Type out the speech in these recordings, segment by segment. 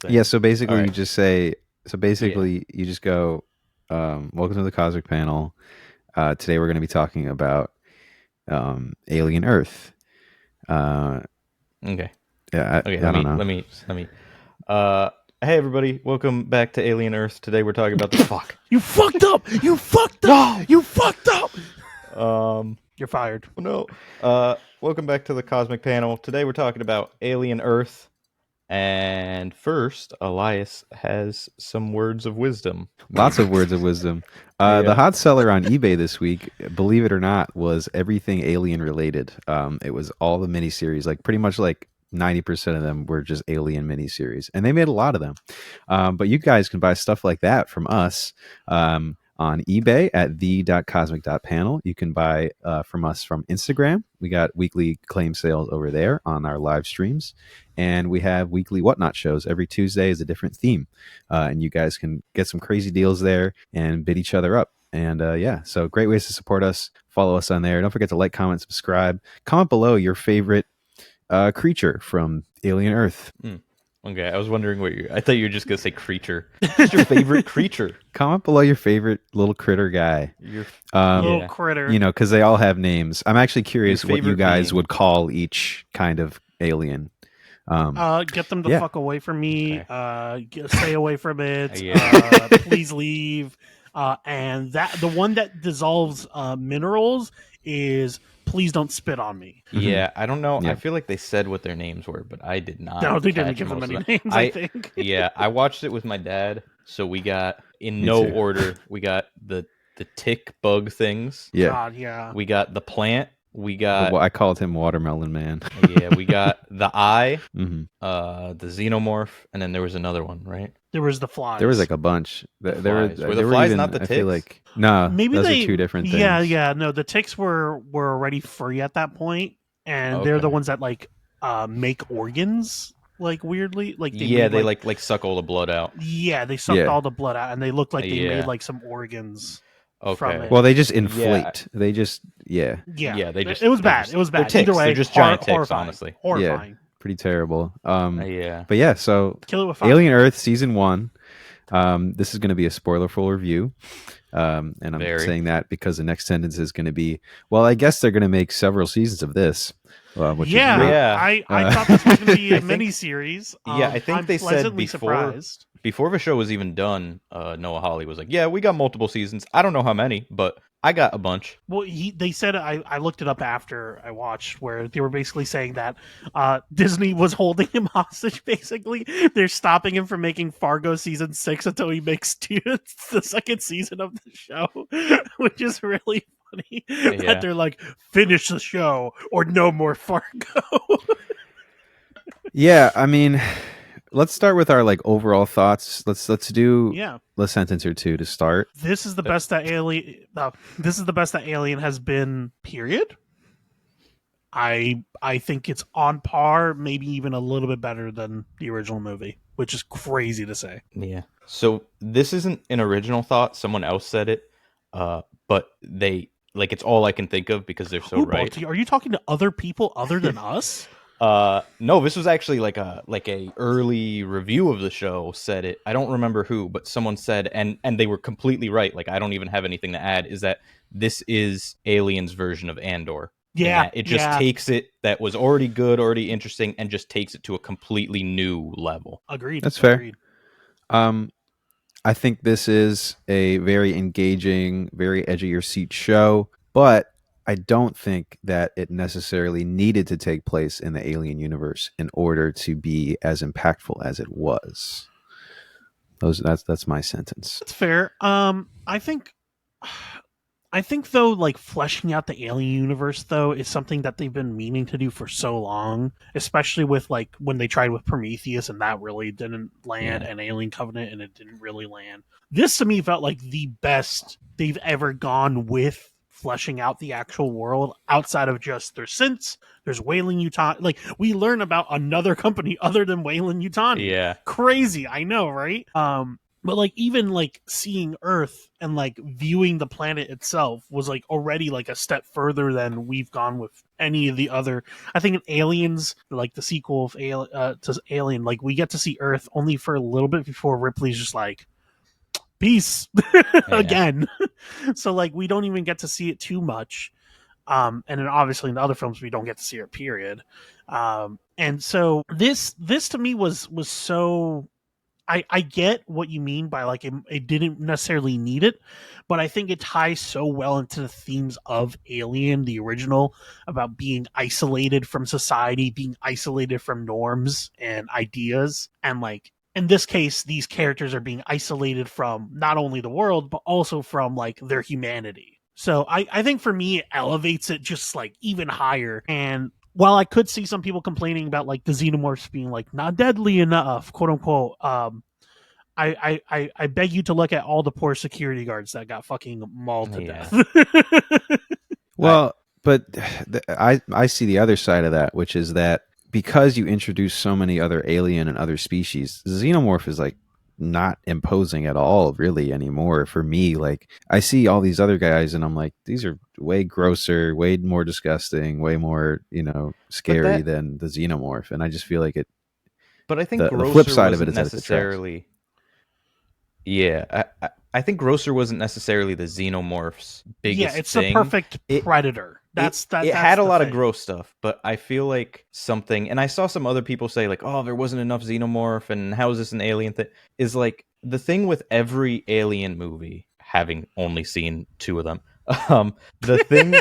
thing. Yeah, so basically All you right. just say, you just go, welcome to the Cosmic Panel. Today we're going to be talking about Alien Earth. Uh, Okay. yeah, Okay. I don't know. Let me. Uh, hey everybody, welcome back to Alien Earth. Today we're talking about the fuck. You fucked up. You fucked up. No! You fucked up. You're fired. No. Welcome back to the Cosmic Panel. Today we're talking about Alien Earth. And first, Elias has some words of wisdom. Lots of words of wisdom. The Yeah. hot seller on eBay this week, believe it or not, was everything Alien related. It was all the miniseries, like pretty much like 90% of them were just Alien miniseries, and they made a lot of them. But you guys can buy stuff like that from us on eBay at the.cosmic.panel. You can buy from us from Instagram. We got weekly claim sales over there on our live streams. And we have weekly Whatnot shows. Every Tuesday is a different theme. And you guys can get some crazy deals there and bid each other up. And yeah, so great ways to support us. Follow us on there. Don't forget to like, comment, subscribe. Comment below your favorite creature from Alien Earth. Okay, I was wondering I thought you were just going to say creature. What's your favorite creature? Comment below your favorite little critter guy. Little critter. You know, because they all have names. I'm actually curious what you favorite guys being. would call each kind of alien. Get them the yeah. fuck away from me. Okay. Stay away from it. Yeah. Please leave. And the one that dissolves minerals is please don't spit on me. Yeah, I don't know. Yeah. I feel like they said what their names were, but I did not. No, they didn't catch give them most any of them. names. I think. Yeah, I watched it with my dad, so we got in Me no too. order. We got the tick bug things. Yeah. God, yeah. We got the plant. We got I called him Watermelon Man. yeah. We got the eye. Mhm. The xenomorph, and then there was another one, right? There was the flies. There was like a bunch. There flies. Were the there flies even, not the I feel ticks? like no, maybe those they are two different things. Yeah. No, the ticks were already free at that point, and they're the Okay. ones that like make organs like weirdly. Like they Yeah, made, they like suck all the blood out. Yeah, they sucked Yeah. all the blood out, and they looked like they Yeah. made like some organs Okay. from it. Well, they just inflate. They just Yeah, they just it was they're bad. just- It was they're bad. ticks. Either way, They're just giant ticks, horrifying. honestly. Horrifying. pretty terrible. Yeah. But yeah, so Kill it with fire. Alien Earth season 1. This is going to be a spoiler-full review. And I'm Very. saying that because the next sentence is going to be, well, I guess they're going to make several seasons of this. Which is not- Yeah. I thought this was going to be a I think- miniseries. Yeah, I think I'm they said pleasantly before- surprised. Before the show was even done, Noah Hawley was like, "Yeah, we got multiple seasons. I don't know how many, but I got a bunch." Well, they said I looked it up after I watched, where they were basically saying that Disney was holding him hostage. Basically, they're stopping him from making Fargo season 6 until he makes the second season of the show, which is really funny. Yeah. That they're like, finish the show or no more Fargo. Yeah, I mean, let's start with our like overall thoughts. Let's do Yeah, a sentence or two to start. this is the best that Alien. This is the best that Alien has been. Period. I think it's on par, maybe even a little bit better than the original movie, which is crazy to say. Yeah. So this isn't an original thought. Someone else said it, but they like it's all I can think of because they're so Who, right. Balti, are you talking to other people other than us? No, this was actually like a early review of the show said it. I don't remember who, but someone said, and they were completely right. Like I don't even have anything to add. Is that this is Alien's version of Andor? Yeah, It just takes it that was already good, already interesting, and just takes it to a completely new level. Agreed. That's fair. Agreed. I think this is a very engaging, very edge of your seat show, but I don't think that it necessarily needed to take place in the Alien universe in order to be as impactful as it was. That's my sentence. That's fair. I think though, like fleshing out the Alien universe though is something that they've been meaning to do for so long, especially with like when they tried with Prometheus and that really didn't land, and Alien Covenant and it didn't really land. This to me felt like the best they've ever gone with fleshing out the actual world outside of just there's synths, there's Weyland Yutani. Like we learn about another company other than Weyland Yutani. Yeah. Crazy, I know, right? But like even like seeing Earth and like viewing the planet itself was like already like a step further than we've gone with any of the other. I think in Aliens, like the sequel of to Alien, like we get to see Earth only for a little bit before Ripley's just like peace Yeah. again. So like we don't even get to see it too much. And then obviously in the other films we don't get to see her period. And so this to me was so I get what you mean by like it didn't necessarily need it, but I think it ties so well into the themes of Alien, the original, about being isolated from society, being isolated from norms and ideas. And like in this case, these characters are being isolated from not only the world, but also from like their humanity. So I think for me, it elevates it just like even higher. And while I could see some people complaining about like the xenomorphs being like not deadly enough, quote unquote, I beg you to look at all the poor security guards that got fucking mauled to Yeah. death. Well, but I see the other side of that, which is that because you introduce so many other alien and other species, xenomorph is like not imposing at all really anymore for me. Like I see all these other guys and I'm like, these are way grosser, way more disgusting, way more, But scary that than the xenomorph. And I just feel like but I think the flip grosser side of it wasn't is that it detracts. necessarily. Yeah, I think grosser wasn't necessarily the xenomorph's Yeah, biggest it's the thing. perfect It predator. That's it that's had a the lot of thing. gross stuff, but I feel like something, and I saw some other people say like, "Oh, there wasn't enough xenomorph, and how is this an alien thing?" Is like the thing with every alien movie, having only seen two of them. The thing,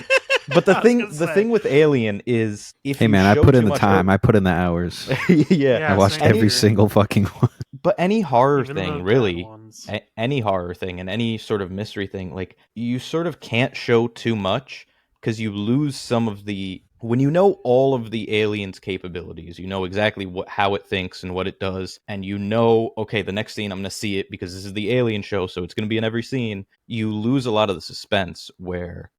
but I was gonna the say, thing with Alien is if Hey you man, I show put in too the much time. I put in the hours. yeah, I yeah, watched same any every here. single fucking one. but any horror Even the thing bad really, ones. any horror thing and any sort of mystery thing, like you sort of can't show too much because you lose some of the when you know all of the alien's capabilities, you know exactly how it thinks and what it does, and you know, okay, the next scene I'm going to see it because this is the Alien show, so it's going to be in every scene. You lose a lot of the suspense where,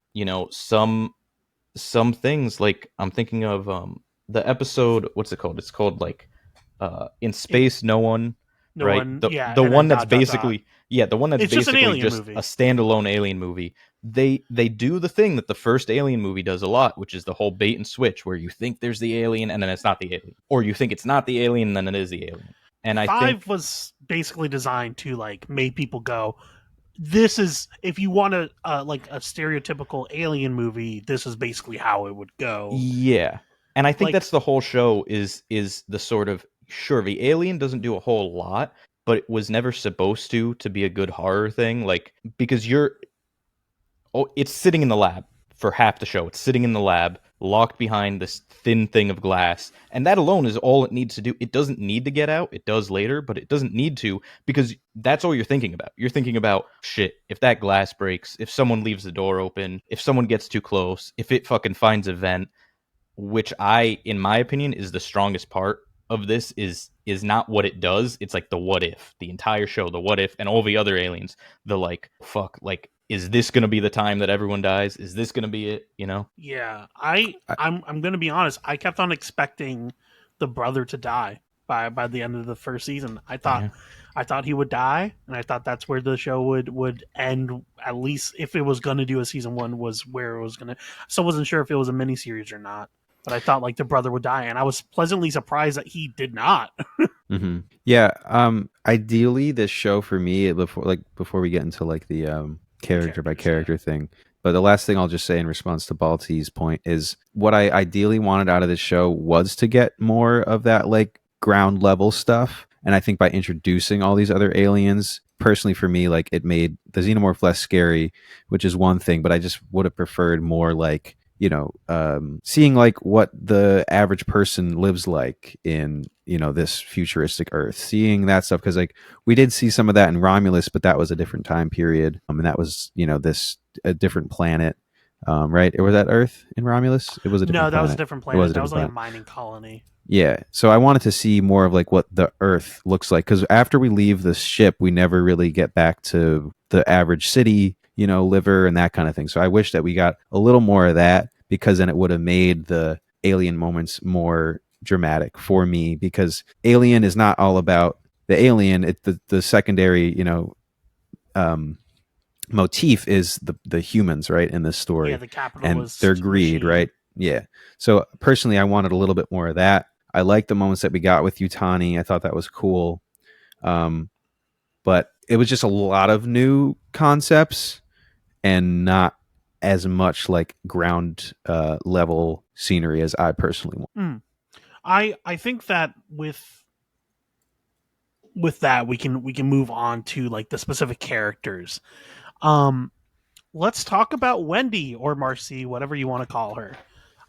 some things, like I'm thinking of the episode, what's it called? It's called like in It, space no one, no right? one, the yeah, the and then one that's dot dot dot. basically, yeah, the one that's It's just an basically alien just a movie. standalone alien movie. They do the thing that the first Alien movie does a lot, which is the whole bait and switch where you think there's the alien and then it's not the alien, or you think it's not the alien and then it is the alien. And I Five think, was basically designed to like make people go, this is if you want a like a stereotypical alien movie, this is basically how it would go. yeah, and I think Like that's the whole show is the sort of, sure, the alien doesn't do a whole lot, but it was never supposed to be a good horror thing, like because it's sitting in the lab for half the show. It's sitting in the lab, locked behind this thin thing of glass, and that alone is all it needs to do. It doesn't need to get out. It does later, but it doesn't need to because that's all you're thinking about. You're thinking about, shit, if that glass breaks, if someone leaves the door open, if someone gets too close, if it fucking finds a vent, which in my opinion, is the strongest part of this, is not what it does. It's like the what if, the entire show, the what if, and all the other aliens, the like, fuck, like, is this gonna be the time that everyone dies? Is this gonna be it? yeah, I, I'm gonna be honest. I kept on expecting the brother to die by the end of the first season. Yeah. I thought he would die, and I thought that's where the show would end. At least if it was gonna do a season one, was where it was gonna. So I wasn't sure if it was a miniseries or not. But I thought like the brother would die, and I was pleasantly surprised that he did not. Yeah. Ideally, this show for me, before we get into like the character by Characters, yeah. character thing. But the last thing I'll just say in response to Balti's point is what I ideally wanted out of this show was to get more of that like ground level stuff. And I think by introducing all these other aliens, personally for me, like it made the xenomorph less scary, which is one thing. But I just would have preferred more like seeing like what the average person lives like in this futuristic Earth, seeing that stuff, because like we did see some of that in Romulus, but that was a different time period, and that was this a different planet, right? Or was that Earth in Romulus? It was a different No, that planet. was a different It was planet. a That was different like a planet. mining colony. Yeah, so I wanted to see more of like what the Earth looks like, because after we leave the ship, we never really get back to the average city, liver and that kind of thing. So I wish that we got a little more of that, because then it would have made the alien moments more dramatic for me, because Alien is not all about the alien, the secondary, motif is the humans, right, in this Yeah, story, the and their capitalist greed, machine. right? Yeah. So personally, I wanted a little bit more of that. I liked the moments that we got with Utani. I thought that was cool. But it was just a lot of new concepts and not as much like ground level scenery as I personally want. I think that with that we can move on to like the specific characters. Um, let's talk about Wendy or Marcy, whatever you want to call her.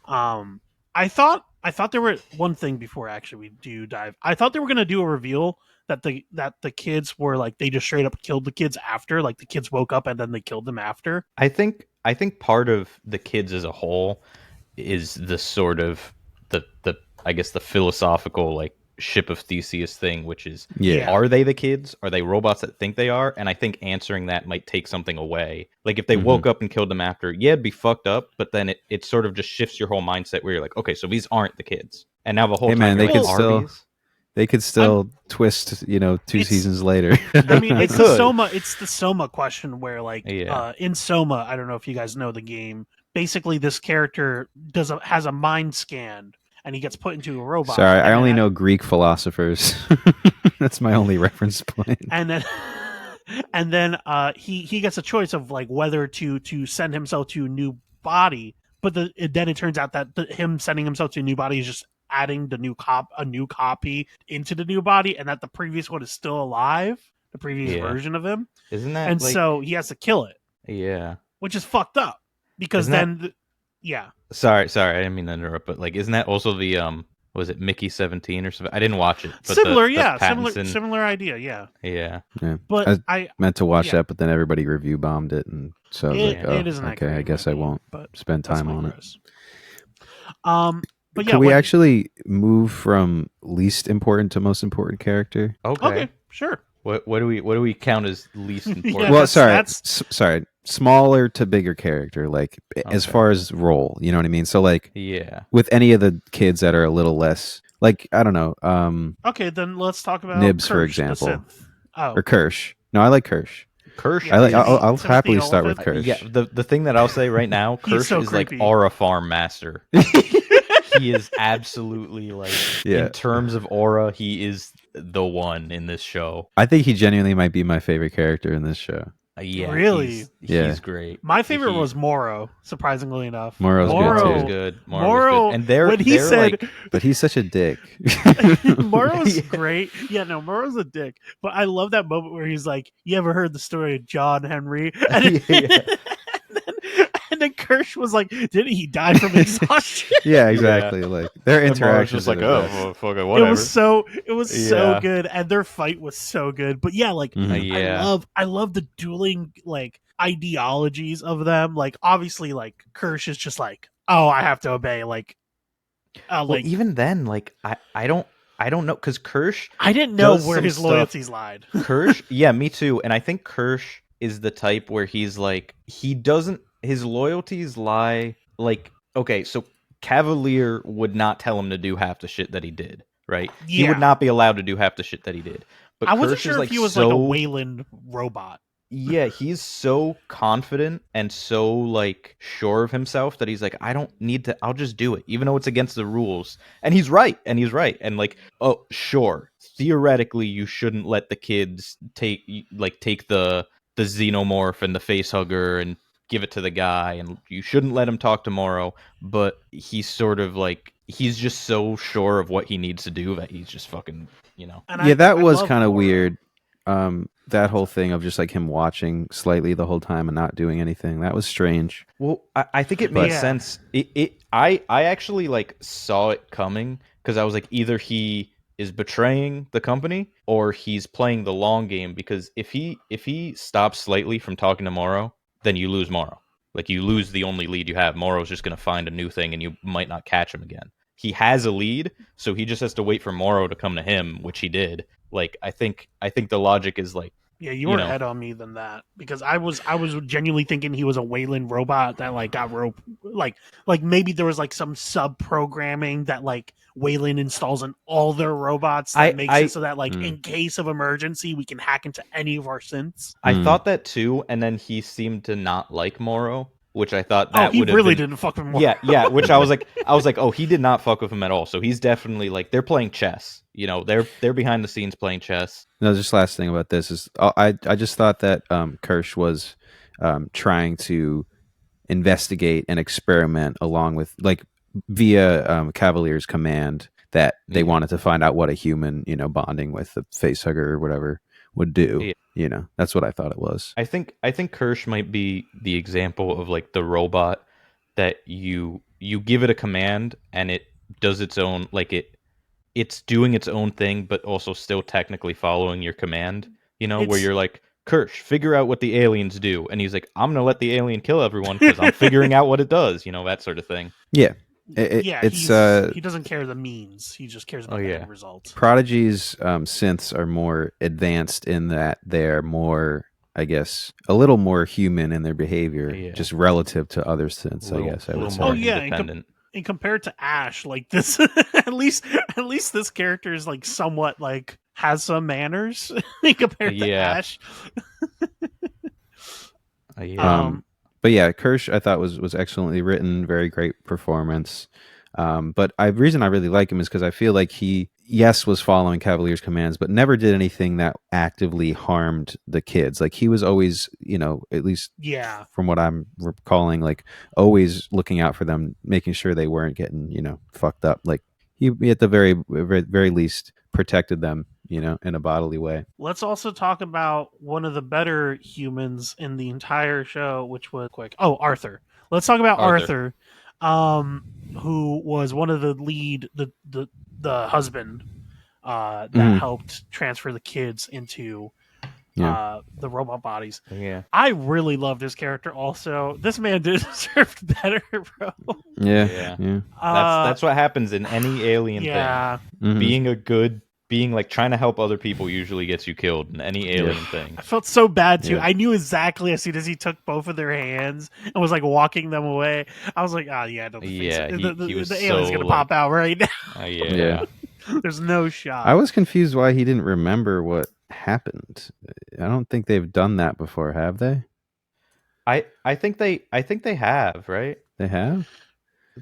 Um, I thought there were one thing before actually we do dive. I thought they were gonna do a reveal that the kids were like they just straight up killed the kids after, like the kids woke up and then they killed them after. I think part of the kids as a whole is the sort of the I guess the philosophical like ship of Theseus thing, which is, Yeah. Yeah. are they the kids? Are they robots that think they are? And I think answering that might take something away. Like if they woke up and killed them after, yeah, it'd be fucked up, but then it sort of just shifts your whole mindset where you're like, okay, so these aren't the kids. And now the whole Hey time man, you're they like, could are still these? they could I'm still twist, 2 it's seasons later. I mean, They it's the could. Soma. It's the Soma question where, like, Yeah. in Soma, I don't know if you guys know the game. Basically, this character has a mind scan, and he gets put into a robot, Sorry, I and then only know Greek philosophers. That's my only reference point. and then and then he gets a choice of like whether to send himself to a new body, but then it turns out that him sending himself to a new body is just adding a new copy into the new body, and that the previous one is still alive, the previous Yeah. version of him. Isn't that And like, so he has to kill it, yeah. which is fucked up because Isn't that, then, yeah, sorry, I didn't mean to interrupt, but like, isn't that also the was it Mickey 17 or something? I didn't watch it, but similar, the yeah, Pattinson, similar idea, yeah. yeah, Yeah. But I I, meant to watch yeah, that, but then everybody review bombed it, and so I was like, Yeah. it oh, isn't that okay, great I in guess my I opinion, won't but spend that's time my on it. gross. But yeah, Could we what? actually move from least important to most important character? okay. Okay, sure. What do we count as least Yeah, important? Well, sorry, that's sorry, smaller to bigger character, like as Okay. far as role, you know what I mean? So like Yeah. with any of the kids that are a little less, like I don't know, okay. Then let's talk about Nibs, Kirsch, for the example, synth. Oh, or Kirsch. No, I like Kirsch. Kirsch yeah, I like. is I'll Timothy happily start with Oliphant. yeah, Kirsch. the thing that I'll say right now, He's Kirsch so is like creepy. aura farm master. He is absolutely like, Yeah. in terms of aura, he is the one in this show. I think he genuinely might be my favorite character in this show. Yeah, Really? Yeah. he's great. My favorite He- was Moro. Surprisingly enough, Moro's good, Moro too. was good. Moro was good. And when he they're said like, But he's such a dick. Moro's Yeah. great. Yeah, no, Moro's a dick. But I love that moment where he's like, "You ever heard the story of John Henry?" And, Yeah. and then Kirsch was like, "Didn't he die from exhaustion?" Yeah, exactly. Like their and Moro's interactions just like, are the oh, best. well, fucking It whatever. was so Yeah. good, and their fight was so good. But yeah, like Mhm. Yeah. I love the dueling like ideologies of them. Like obviously, like Kirsch is just like, oh, I have to obey. Like, Well, like even then, like I don't know, because Kirsch I didn't know does where some his stuff- loyalties lied. Kirsch, yeah, me too. And I think Kirsch is the type where he's like, he doesn't, his loyalties lie, like, okay, so Cavalier would not tell him to do half the shit that he did, right? He Yeah. would not be allowed to do half the shit that he did. But I wasn't Kirsch sure is if like he was so, like a Wayland robot. yeah, he's so confident and so like sure of himself that he's like, I don't need to, I'll just do it, even though it's against the rules. And he's right. And like, oh, sure, theoretically, you shouldn't let the kids take the xenomorph and the face hugger and give it to the guy, and you shouldn't let him talk tomorrow. But he's sort of like, he's just so sure of what he needs to do that he's just fucking, And Yeah, that I was love kind of Moro. weird. That whole thing of just like him watching slightly the whole time and not doing anything. That was strange. Well, I think it But- makes sense. I actually like saw it coming, because I was like, either he is betraying the company or he's playing the long game, because if he stops slightly from talking to Morrow, then you lose Morrow. Like, you lose the only lead you have. Morrow's just going to find a new thing and you might not catch him again. He has a lead, so he just has to wait for Morrow to come to him, which he did. Like, I think the logic is like, Yeah, you You were know, ahead on me than that because I was genuinely thinking he was a Wayland robot that like got like maybe there was like some sub programming that like Wayland installs in all their robots that makes it I so that like Mm. in case of emergency we can hack into any of our synths. I Hmm. thought that too, and then he seemed to not like Moro, which I thought Oh, that he would have really been. didn't fuck with more. Yeah, yeah. Which I was like, oh, he did not fuck with him at all. So he's definitely like they're playing chess. You know, they're behind the scenes playing chess. No, just last thing about this is I just thought that Kirsch was trying to investigate and experiment along with like via Cavalier's command that they Yeah. wanted to find out what a human, bonding with a facehugger or whatever would do. Yeah. That's what I thought it was. I think Kirsch might be the example of like the robot that you give it a command and it does its own like it's doing its own thing but also still technically following your command, where It's you're like, Kirsch, figure out what the aliens do, and he's like, I'm gonna let the alien kill everyone because I'm figuring out what it does, that sort of thing. Yeah, yeah, it's he doesn't care the means. He just cares Oh about the yeah. end result. Prodigy's synths are more advanced in that they're more, I guess, a little more human in their behavior, Yeah. just relative to other synths. I guess I little would say. more Oh yeah, independent. and compared to Ash, like this, at least this character is like somewhat like has some manners compared to Yeah. Ash. Yeah. But yeah, Kirsch I thought was excellently written, very great performance. But the reason I really like him is because I feel like he, yes, was following Cavalier's commands, but never did anything that actively harmed the kids. Like he was always, at least Yeah, from what I'm recalling, like always looking out for them, making sure they weren't getting, fucked up. Like he at the very, very, very least protected them, in a bodily way. let's also talk about one of the better humans in the entire show, which was quick. Oh, Arthur. Let's talk about Arthur. who was one of the lead, the husband that Mhm. helped transfer the kids into Yeah. the robot bodies. Yeah. I really love this character. Also, this man deserved better, bro. Yeah. Yeah. That's what happens in any alien yeah. thing. Mhm. Being like trying to help other people usually gets you killed in any alien thing. I felt so bad too. Yeah. I knew exactly as soon as he took both of their hands and was like walking them away. I was like, oh yeah, I don't think Yeah, so. he was the alien's so, gonna like- pop out right now. Yeah. Yeah. There's no shot. I was confused why he didn't remember what happened. I don't think they've done that before, have they? I think they have, right? They have?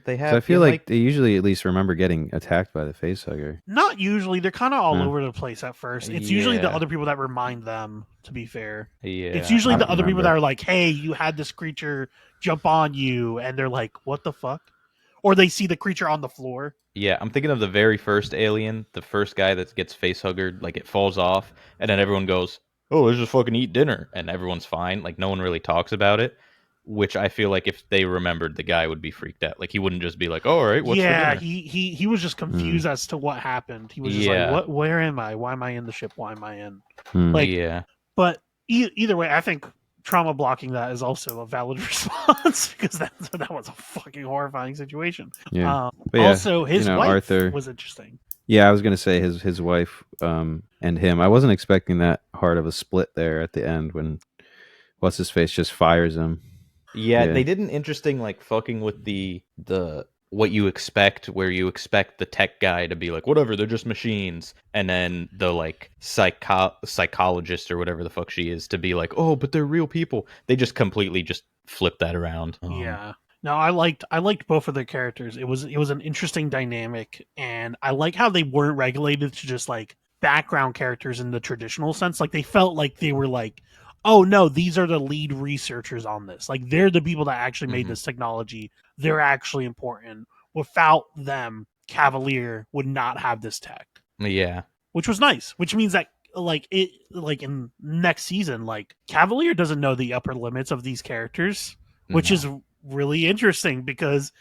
They 'Cause have I feel in, like they usually at least remember getting attacked by the facehugger. Not usually. They're kind of all Yeah. over the place at first. It's usually the Yeah. other people that remind them, to be fair. yeah. It's usually I the don't other people remember. that are like, hey, you had this creature jump on you. And they're like, what the fuck? Or they see the creature on the floor. Yeah, I'm thinking of the very first alien, the first guy that gets facehuggered, like it falls off, and then everyone goes, "Oh, let's just fucking eat dinner," and everyone's fine. Like no one really talks about it, which I feel like if they remembered, the guy would be freaked out. Like he wouldn't just be like, "Oh, all right, what's for Yeah, dinner?" he was just confused as to what happened. He was just Yeah. like, what? Where am I? Why am I in the ship? Why am I in? Hmm. Like, Yeah, but either way, I think trauma blocking that is also a valid response because that was a fucking horrifying situation. Yeah. But yeah, Also, his wife Arthur was interesting. Yeah, I was gonna say his wife and him. I wasn't expecting that hard of a split there at the end when what's his face just fires him. yeah. Yeah. They did an interesting like fucking with the what you expect, where you expect the tech guy to be like, whatever, they're just machines, and then the like psychologist or whatever the fuck she is to be like, oh, but they're real people. They just completely just flip that around. Yeah. No, I liked both of their characters. It was an interesting dynamic, and I like how they weren't regulated to just like background characters in the traditional sense. Like they felt like they were like, oh no, these are the lead researchers on this. Like they're the people that actually made Mhm. this technology. They're actually important. Without them, Cavalier would not have this tech, Yeah, which was nice. Which means that like in next season, like Cavalier doesn't know the upper limits of these characters, which No. is really interesting because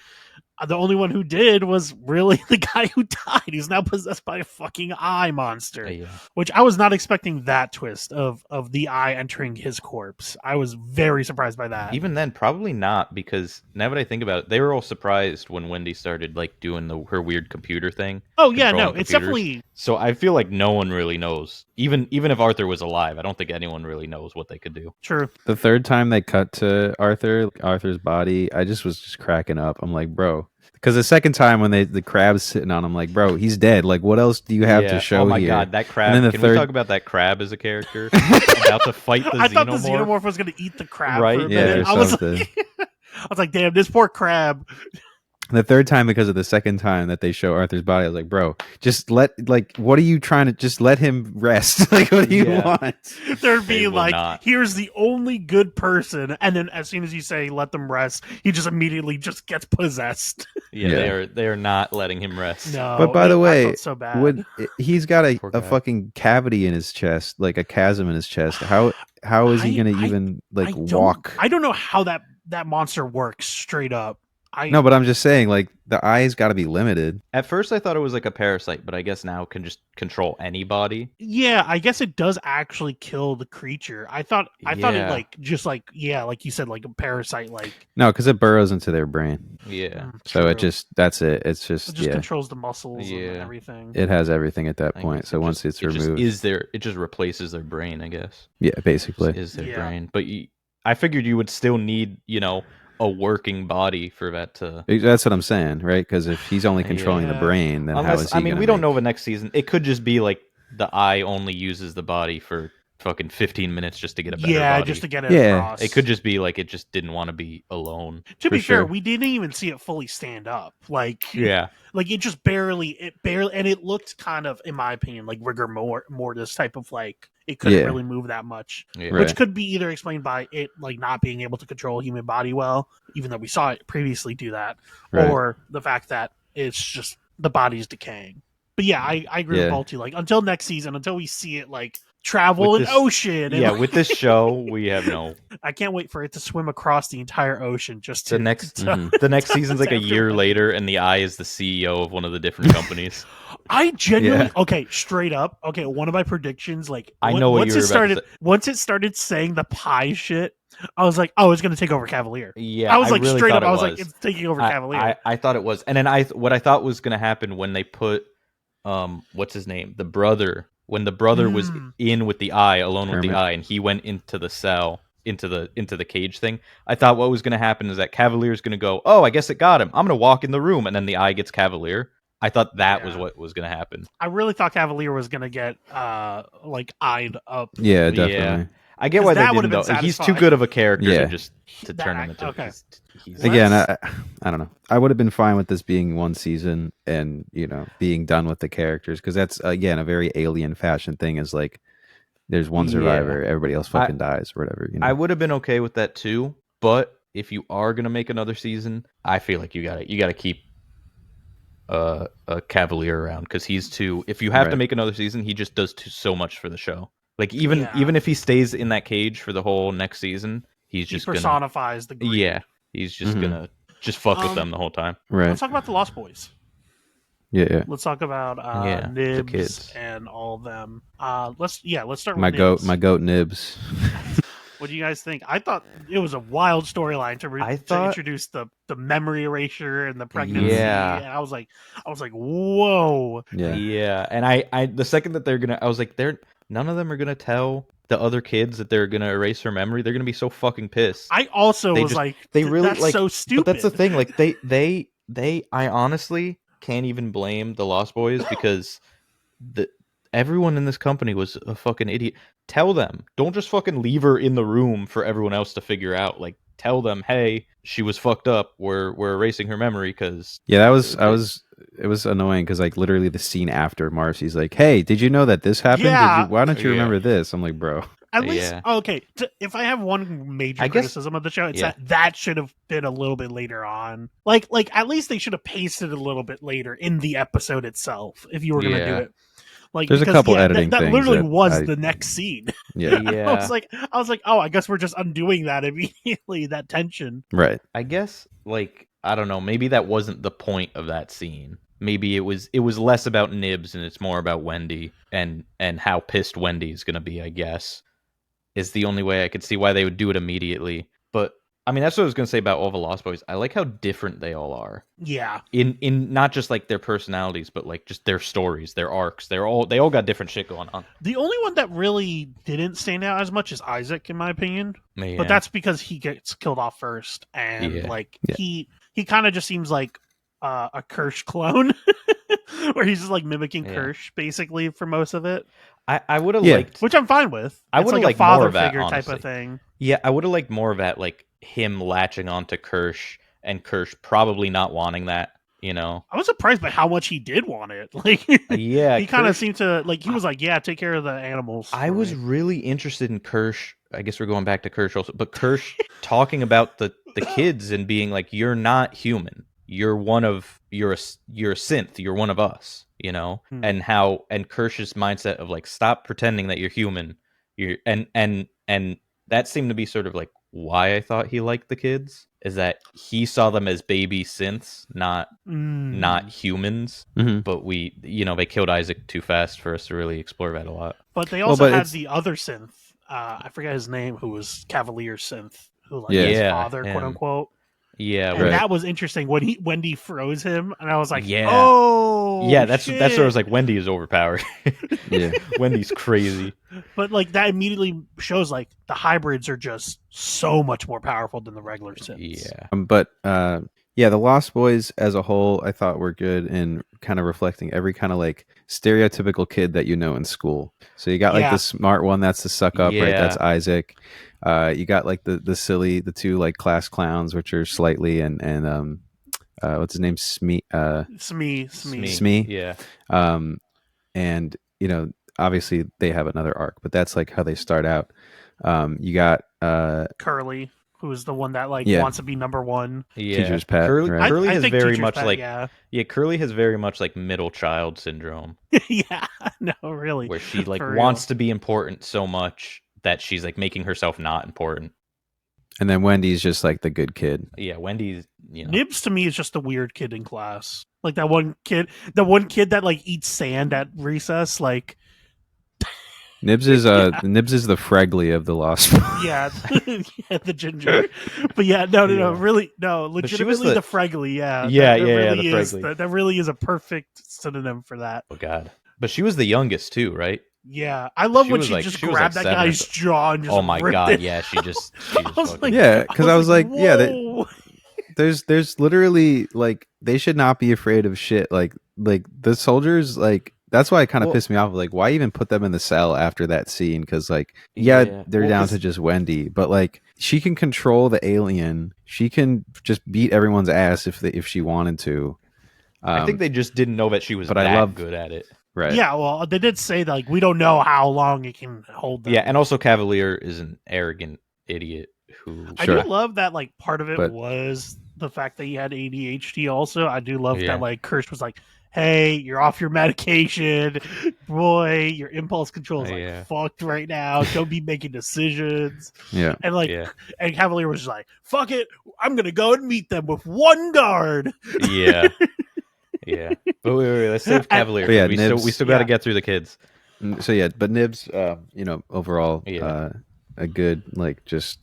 The only one who did was really the guy who died. He's now possessed by a fucking eye monster. Yeah. Which I was not expecting that twist of the eye entering his corpse. I was very surprised by that. Even then, probably not, because now that I think about it, they were all surprised when Wendy started like doing her weird computer thing. Oh yeah, no, controlling it's computers. definitely. So I feel like no one really knows. Even if Arthur was alive, I don't think anyone really knows what they could do. True. The third time they cut to Arthur's body, I was just cracking up. I'm like, bro. Because the second time when the crab's sitting on him, like, bro, he's dead. Like, what else do you have to show here? Oh my god, that crab. And then Can we talk about that crab as a character? About to fight the I xenomorph? thought the xenomorph was going to eat the crab Right? for a Yeah, minute. or I was something. like, I was like, damn, this poor crab. The third time, because of the second time that they show Arthur's body, I was like, bro, just what are you trying to, just let him rest? Like, what do you Yeah. want? They're They being will like, not. here's the only good person, and then as soon as you say let them rest, he just immediately just gets possessed. Yeah, they are not letting him rest. No, But by the I way, felt so bad. he's got Poor a guy. fucking cavity in his chest, like a chasm in his chest. How is he going to even like walk? I don't know how that monster works straight up. No, but I'm just saying, like, the eye's got to be limited. At first, I thought it was like a parasite, but I guess now it can just control anybody. Yeah, I guess it does actually kill the creature. I thought it Yeah. like just like like you said, like a parasite, like No, because it burrows into their brain. Yeah. So it true. just, that's it. It's just, It just yeah, controls the muscles and Yeah. everything. it has everything at that I point. guess So it once just- it's removed, it just replaces their brain, I guess. yeah, basically. Is their Yeah. brain. But I figured you would still need, a working body for that to. That's what I'm saying, right? Because if he's only controlling the Yeah. brain, then how is Unless, he I mean, gonna we don't make- know the next season. It could just be like the eye only uses the body for fucking 15 minutes just to get a better body. Just to get it Yeah. across. It could just be like it just didn't want to be alone. To for be fair, sure. we didn't even see it fully stand up. Like Yeah. like it barely, and it looked kind of, in my opinion, like rigor mortis type of like it couldn't Yeah. really move that much, Yeah. Right. which could be either explained by it like not being able to control a human body well, even though we saw it previously do that, Right. or the fact that it's just the body's decaying. But yeah, I agree Yeah. with Balti. Like until next season, until we see it like travel With an this- ocean, and Yeah, with this show, we have no. I can't wait for it to swim across the entire ocean just to The next Mhm. the next season's like a After year that. later, and the eye is the CEO of one of the different companies. I genuinely Yeah. okay, straight up. Okay, one of my predictions, like I know what once you were it about to started, say. once it started saying the pie shit, I was like, oh, it's gonna take over Cavalier. Yeah, I was like really straight thought up, it I was like, it's taking over Cavalier. I thought it was, and then what I thought was going to happen when they put, what's his name, the brother, when the brother was in with the eye, alone with the Hermit. eye, and he went into the cell, into the cage thing. I thought what was going to happen is that Cavalier's going to go, oh, I guess it got him. I'm going to walk in the room, and then the eye gets Cavalier. I thought that was Yeah. what was going to happen. I really thought Cavalier was gonna get like eyed up. Yeah, Yeah. definitely. I get 'Cause why they that would've didn't been though. He's too satisfying. good of a character Yeah. to just to turn him into. Okay. He's Again, Let's- I don't know. I would have been fine with this being one season and being done with the characters, because that's again a very Alien fashion thing. Is like there's one Yeah. survivor, everybody else fucking dies or whatever. I would have been okay with that too, but if you are gonna make another season, I feel like you gotta keep a Cavalier around, because he's too. If you have to Right. make another season, he just does so much for the show. Like even Yeah. if he stays in that cage for the whole next season, he's He just gonna personifies the greed. yeah, he's just Mhm. gonna just fuck with Um, them the whole time. right. Let's talk about the Lost Boys. Yeah. Let's talk about Yeah, the Nibs kids. and all of them. Let's start My with goat, Nibs. Nibs. What do you guys think? I thought it was a wild storyline to introduce the memory erasure and the pregnancy. Yeah. And I was like, whoa. Yeah. Yeah, and I the second that I was like, none of them are gonna tell the other kids that they're gonna erase her memory. They're gonna be so fucking pissed. I also They was just- like, they really that's like, so stupid. But that's the thing. Like I honestly can't even blame the Lost Boys, because everyone in this company was a fucking idiot. Tell them. Don't just fucking leave her in the room for everyone else to figure out. Like, tell them, hey, she was fucked up. We're erasing her memory because Yeah, it was annoying, because like literally the scene after Marcy's like, "Hey, did you know that this happened? Yeah. Why don't you Yeah. remember this?" I'm like, "Bro, At least, Yeah. okay. If I have one major I guess- criticism of the show, it's yeah. that should have been a little bit later on. Like at least they should have pasted it a little bit later in the episode itself. If you were going to do Yeah. it, like There's a because, couple yeah, editing that things literally that was I- the next scene. yeah, yeah. I was like, oh, I guess we're just undoing that immediately. That tension. right, I guess like I don't know, maybe that wasn't the point of that scene. Maybe it was less about Nibs and it's more about Wendy and how pissed Wendy is gonna be, I guess. Is the only way I could see why they would do it immediately. But I mean, that's what I was gonna say about all the Lost Boys. I like how different they all are. Yeah. In not just like their personalities, but like just their stories, their arcs. They all got different shit going on. The only one that really didn't stand out as much is Isaac, in my opinion. Yeah. But that's because he gets killed off first, and Yeah. he kind of just seems like a Kirsch clone, where he's just like mimicking Kirsch basically for most of it. I would have liked, which I'm fine with. I would have like liked a father more of that, figure type honestly. of thing. Yeah, I would have liked more of that, like him latching onto Kirsch and Kirsch probably not wanting that. You know, I was surprised by how much he did want it. Like, yeah, he kind of Kirsch- seemed to like. He was like, "Yeah, take care of the animals." I for was me." really interested in Kirsch. I guess we're going back to Kirsch also, but Kirsch talking about the kids and being like, "You're not human. You're you're a synth. You're one of us." You know, and Kirsch's mindset of like, stop pretending that you're human. You're and that seemed to be sort of like why I thought he liked the kids, is that he saw them as baby synths, not humans. Mhm. But they killed Isaac too fast for us to really explore that a lot. But they also but had it's- the other synth. I forget his name, who was Cavalier synth, who like Yeah. his Yeah, father, quote him. unquote. Yeah, And Right. that was interesting when Wendy froze him, and I was like, Yeah. "Oh, yeah, that's shit. where I was like, Wendy is overpowered. Yeah. Wendy's crazy. But like that immediately shows like the hybrids are just so much more powerful than the regular synths. Yeah, But the Lost Boys as a whole, I thought were good in kind of reflecting every kind of like stereotypical kid that you know in school. So you got like Yeah. the smart one, that's the suck up, right? Yeah. That's Isaac. You got like the silly, the two like class clowns, which are Slightly and what's his name, Smee. Smee. Yeah, And obviously they have another arc, but that's like how they start out. You got Curly, who is the one that like Yeah. wants to be number one. yeah. Teacher's pet, Curly, right? Curly I has think very Teacher's much Pet, like yeah, Curly has very much like middle child syndrome, yeah, no, really, where she like For wants real. to be important so much that she's like making herself not important. And then Wendy's just like the good kid. Yeah, Wendy's, Nibs to me is just the weird kid in class. Like that one kid that like eats sand at recess. Like, Nibs is Nibs is the Fregley of the Lost Boys. yeah, yeah, the ginger. But yeah, no, Yeah. really, no, But she was legitimately the the- Fregley. Yeah, Yeah, that yeah, really the is. Fregley. That really is a perfect synonym for that. Oh God, but she was the youngest too, right? Yeah, I love She when was she like- just she was grabbed like that 7 or guy's so. jaw and just Oh my ripped God, it. yeah, she just I was fucking- like, Yeah, 'cause I was like, yeah, whoa. There's literally like they should not be afraid of shit. Like the soldiers, like that's why it kind of Well- pissed me off. Like, why even put them in the cell after that scene? Because like, yeah, Yeah. they're Well, down 'cause- to just Wendy, but like she can control the alien. She can just beat everyone's ass if she wanted to. I think they just didn't know that she was but I that love- good at it. right. Yeah, well, they did say that, like, we don't know how long it can hold them. Yeah, and also Cavalier is an arrogant idiot who. I Sure. do love that, like, part of it But- was the fact that he had ADHD also. I do love Yeah. that, like, Kirsch was like, hey, you're off your medication. Boy, your impulse control is, like, Yeah. fucked right now. Don't be making decisions. Yeah. And, like, Yeah, and Cavalier was just like, fuck it. I'm going to go and meet them with one guard. yeah, yeah. But wait, let's save Cavalier. But yeah, we Nibs- still got to yeah. get through the kids. So yeah, but Nibs, overall, Yeah. a good like just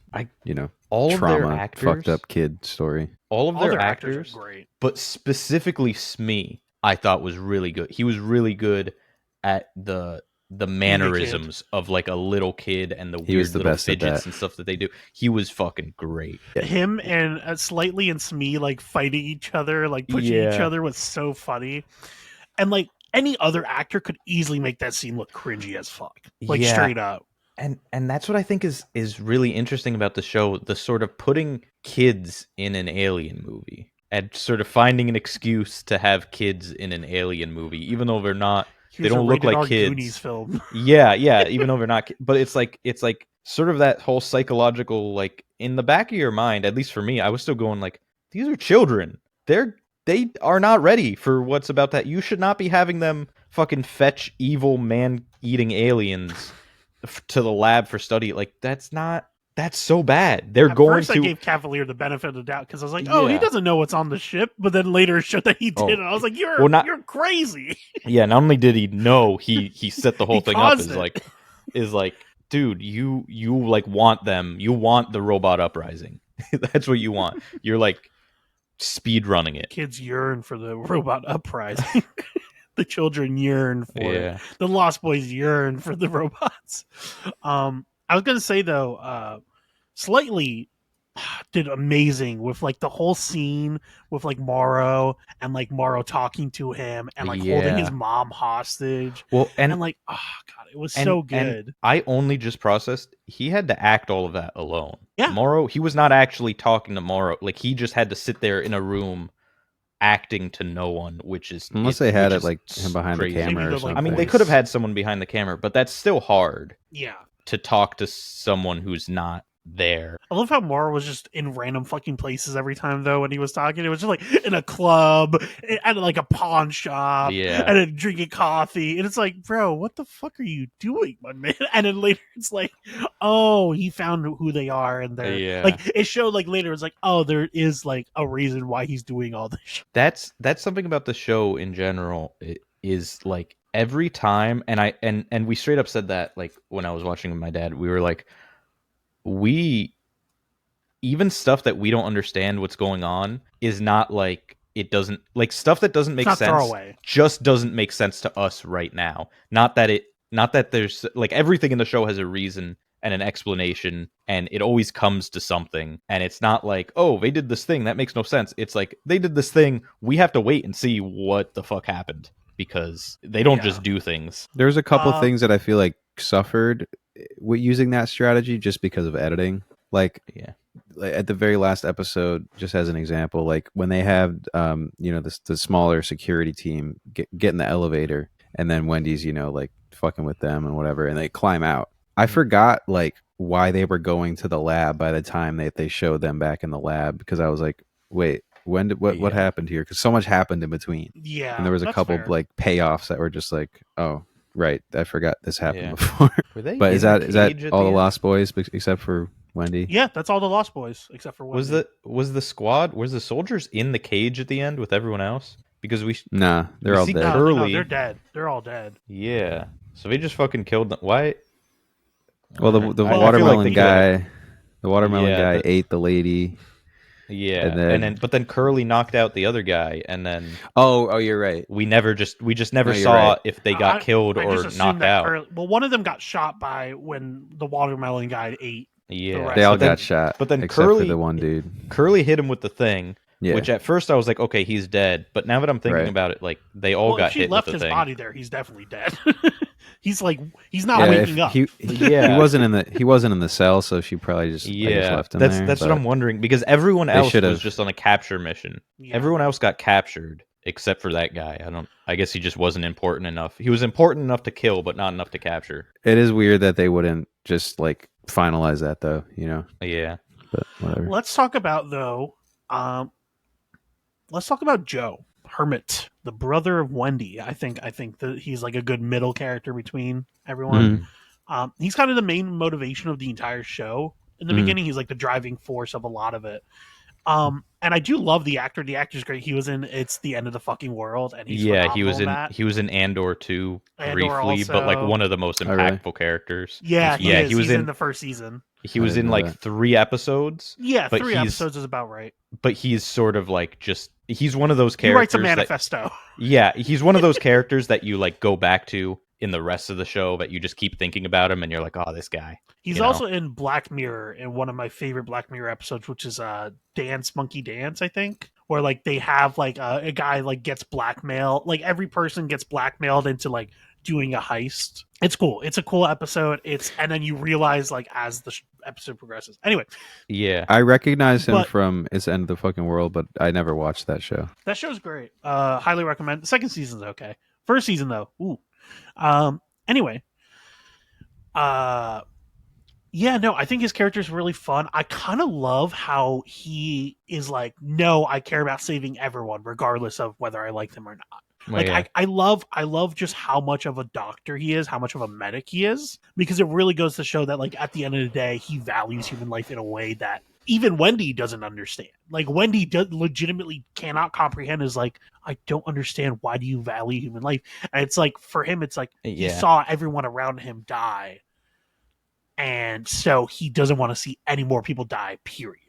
All of their trauma actors, fucked up kid story. all of All their, their actors, are great. but specifically Smee, I thought was really good. He was really good at the mannerisms of like a little kid and the He weird was the little best at fidgets that. and stuff that they do. He was fucking great. Him and Slightly and Smee like fighting each other, like pushing each Yeah. other was so funny. And like any other actor could easily make that scene look cringy as fuck. Like Yeah. straight up. And that's what I think is really interesting about the show, the sort of putting kids in an alien movie and sort of finding an excuse to have kids in an alien movie, even though they're not. Here's don't a look rated like R kids. Goonies film. Yeah, even though they're not. But it's like sort of that whole psychological, like in the back of your mind, at least for me, I was still going like, these are children. They are not ready for what's about that. You should not be having them fucking fetch evil man-eating aliens to the lab for study. Like that's not That's so bad. They're At going first, I to. gave Cavalier the benefit of the doubt because I was like, "Oh, he Yeah. doesn't know what's on the ship." But then later it showed that he did, Oh, and I was like, well, not- you're crazy." Yeah, not only did he know, he set the whole He thing up caused it. is like, dude, you like want them. You want the robot uprising. That's what you want. You're like speed running it. Kids yearn for the robot uprising. The children yearn for it. Yeah. The Lost Boys yearn for the robots. I was gonna say though, Slightly did amazing with like the whole scene with like Morrow and like Morrow talking to him and like holding his Yeah. mom hostage. Well, And like, oh god, it was so good. And I only just processed he had to act all of that alone. Yeah. Morrow, he was not actually talking to Morrow. Like he just had to sit there in a room acting to no one, which is Unless they had which it is like him behind crazy. the camera Maybe or the, like, something. I mean, they voice. could have had someone behind the camera, but that's still hard Yeah. to talk to someone who's not there. I love how Morrow was just in random fucking places every time though when he was talking. It was just like in a club, at like a pawn shop, Yeah. and then drinking coffee. And it's like, bro, what the fuck are you doing, my man? And then later it's like, oh, he found who they are, and they're Yeah. like, it showed like later it's like, oh, there is like a reason why he's doing all this shit. That's something about the show in general. It is like every time, and I and we straight up said that like when I was watching with my dad, we were like, we even stuff that we don't understand what's going on is not like it doesn't like stuff that doesn't make It's not sense throwaway. just doesn't make sense to us right now. Not that there's like everything in the show has a reason and an explanation and it always comes to something, and it's not like, oh, they did this thing that makes no sense. It's like they did this thing, we have to wait and see what the fuck happened because they don't just do things. There's a couple things that I feel like suffered with using that strategy just because of editing. Like, Yeah. at the very last episode, just as an example, like when they have, the smaller security team get in the elevator, and then Wendy's, like fucking with them and whatever, and they climb out. I forgot like why they were going to the lab by the time that they showed them back in the lab, because I was like, wait, what happened here? Because so much happened in between. Yeah. And there was a that's couple fair. like payoffs that were just like, oh, right, I forgot this happened Yeah. before. Were they But in is the that cage at all the end? Lost Boys except for Wendy? Yeah, that's all the Lost Boys except for Wendy. Was the soldiers in the cage at the end with everyone else? Because Nah, they're We all see dead. No, Curly. they're dead. They're all dead. Yeah. So they just fucking killed them. Why? Well, the I feel like watermelon they killed- guy, the watermelon Yeah, guy ate the lady. Yeah. And then- But then Curly knocked out the other guy, and then Oh, you're right. we just never No, you're saw right. if they got killed I or just assumed knocked that out. well, one of them got shot by when the watermelon guy ate. Yeah. rest. They all But then- got shot. but then except Curly- for the one dude. Curly hit him with the thing, Yeah. which at first I was like, okay, he's dead. But now that I'm thinking Right. about it, like they all Well, got if she hit left with the his thing. body there, he's definitely dead. He's like, he's not Yeah, waking if up. Yeah. he wasn't in the cell, so she probably just I just left him there. That's what but I'm wondering, because everyone else should've. was just on a capture mission. Yeah. Everyone else got captured except for that guy. I guess he just wasn't important enough. He was important enough to kill, but not enough to capture. It is weird that they wouldn't just like finalize that though, Yeah. But whatever. Let's talk about Joe Hermit, the brother of Wendy. I think that he's like a good middle character between everyone. Mhm. He's kind of the main motivation of the entire show. In the Mhm. beginning, he's like the driving force of a lot of it. And I do love the actor. The actor's great. He was in It's the End of the Fucking World, and he's He phenomenal was in that. he was in Andor 2 Andor briefly, but like also. one of the most Oh, really? impactful characters. Yeah, Yeah, he was he's in in- the first season. He was I didn't in know like that. 3 episodes, Yeah, But 3 he's- episodes is about right. but he's sort of like he's one of those He writes characters a that manifesto. Yeah, he's one of those characters that you like go back to in the rest of the show, that you just keep thinking about him and you're like, oh, this guy. He's you know? also in Black Mirror, in one of my favorite Black Mirror episodes, which is Dance Monkey Dance, I think, where like they have like a guy like gets blackmailed, like every person gets blackmailed into like doing a heist. It's cool. It's a cool episode. And then you realize like as the episode progresses. Anyway, Yeah. I recognize him But- from It's the End of the Fucking World, but I never watched that show. that show's great. Highly recommend. The second season's okay. First season though, ooh. Anyway, yeah, no, I think his character is really fun. I kind of love how he is like, no, I care about saving everyone, regardless of whether I like them or not. Well, Like yeah. I love just how much of a doctor he is, how much of a medic he is, because it really goes to show that like at the end of the day, he values human life in a way that even Wendy doesn't understand. Like Wendy legitimately cannot comprehend. Is like, I don't understand, why do you value human life? And it's like for him, it's like he Yeah. saw everyone around him die, and so he doesn't want to see any more people die. Period.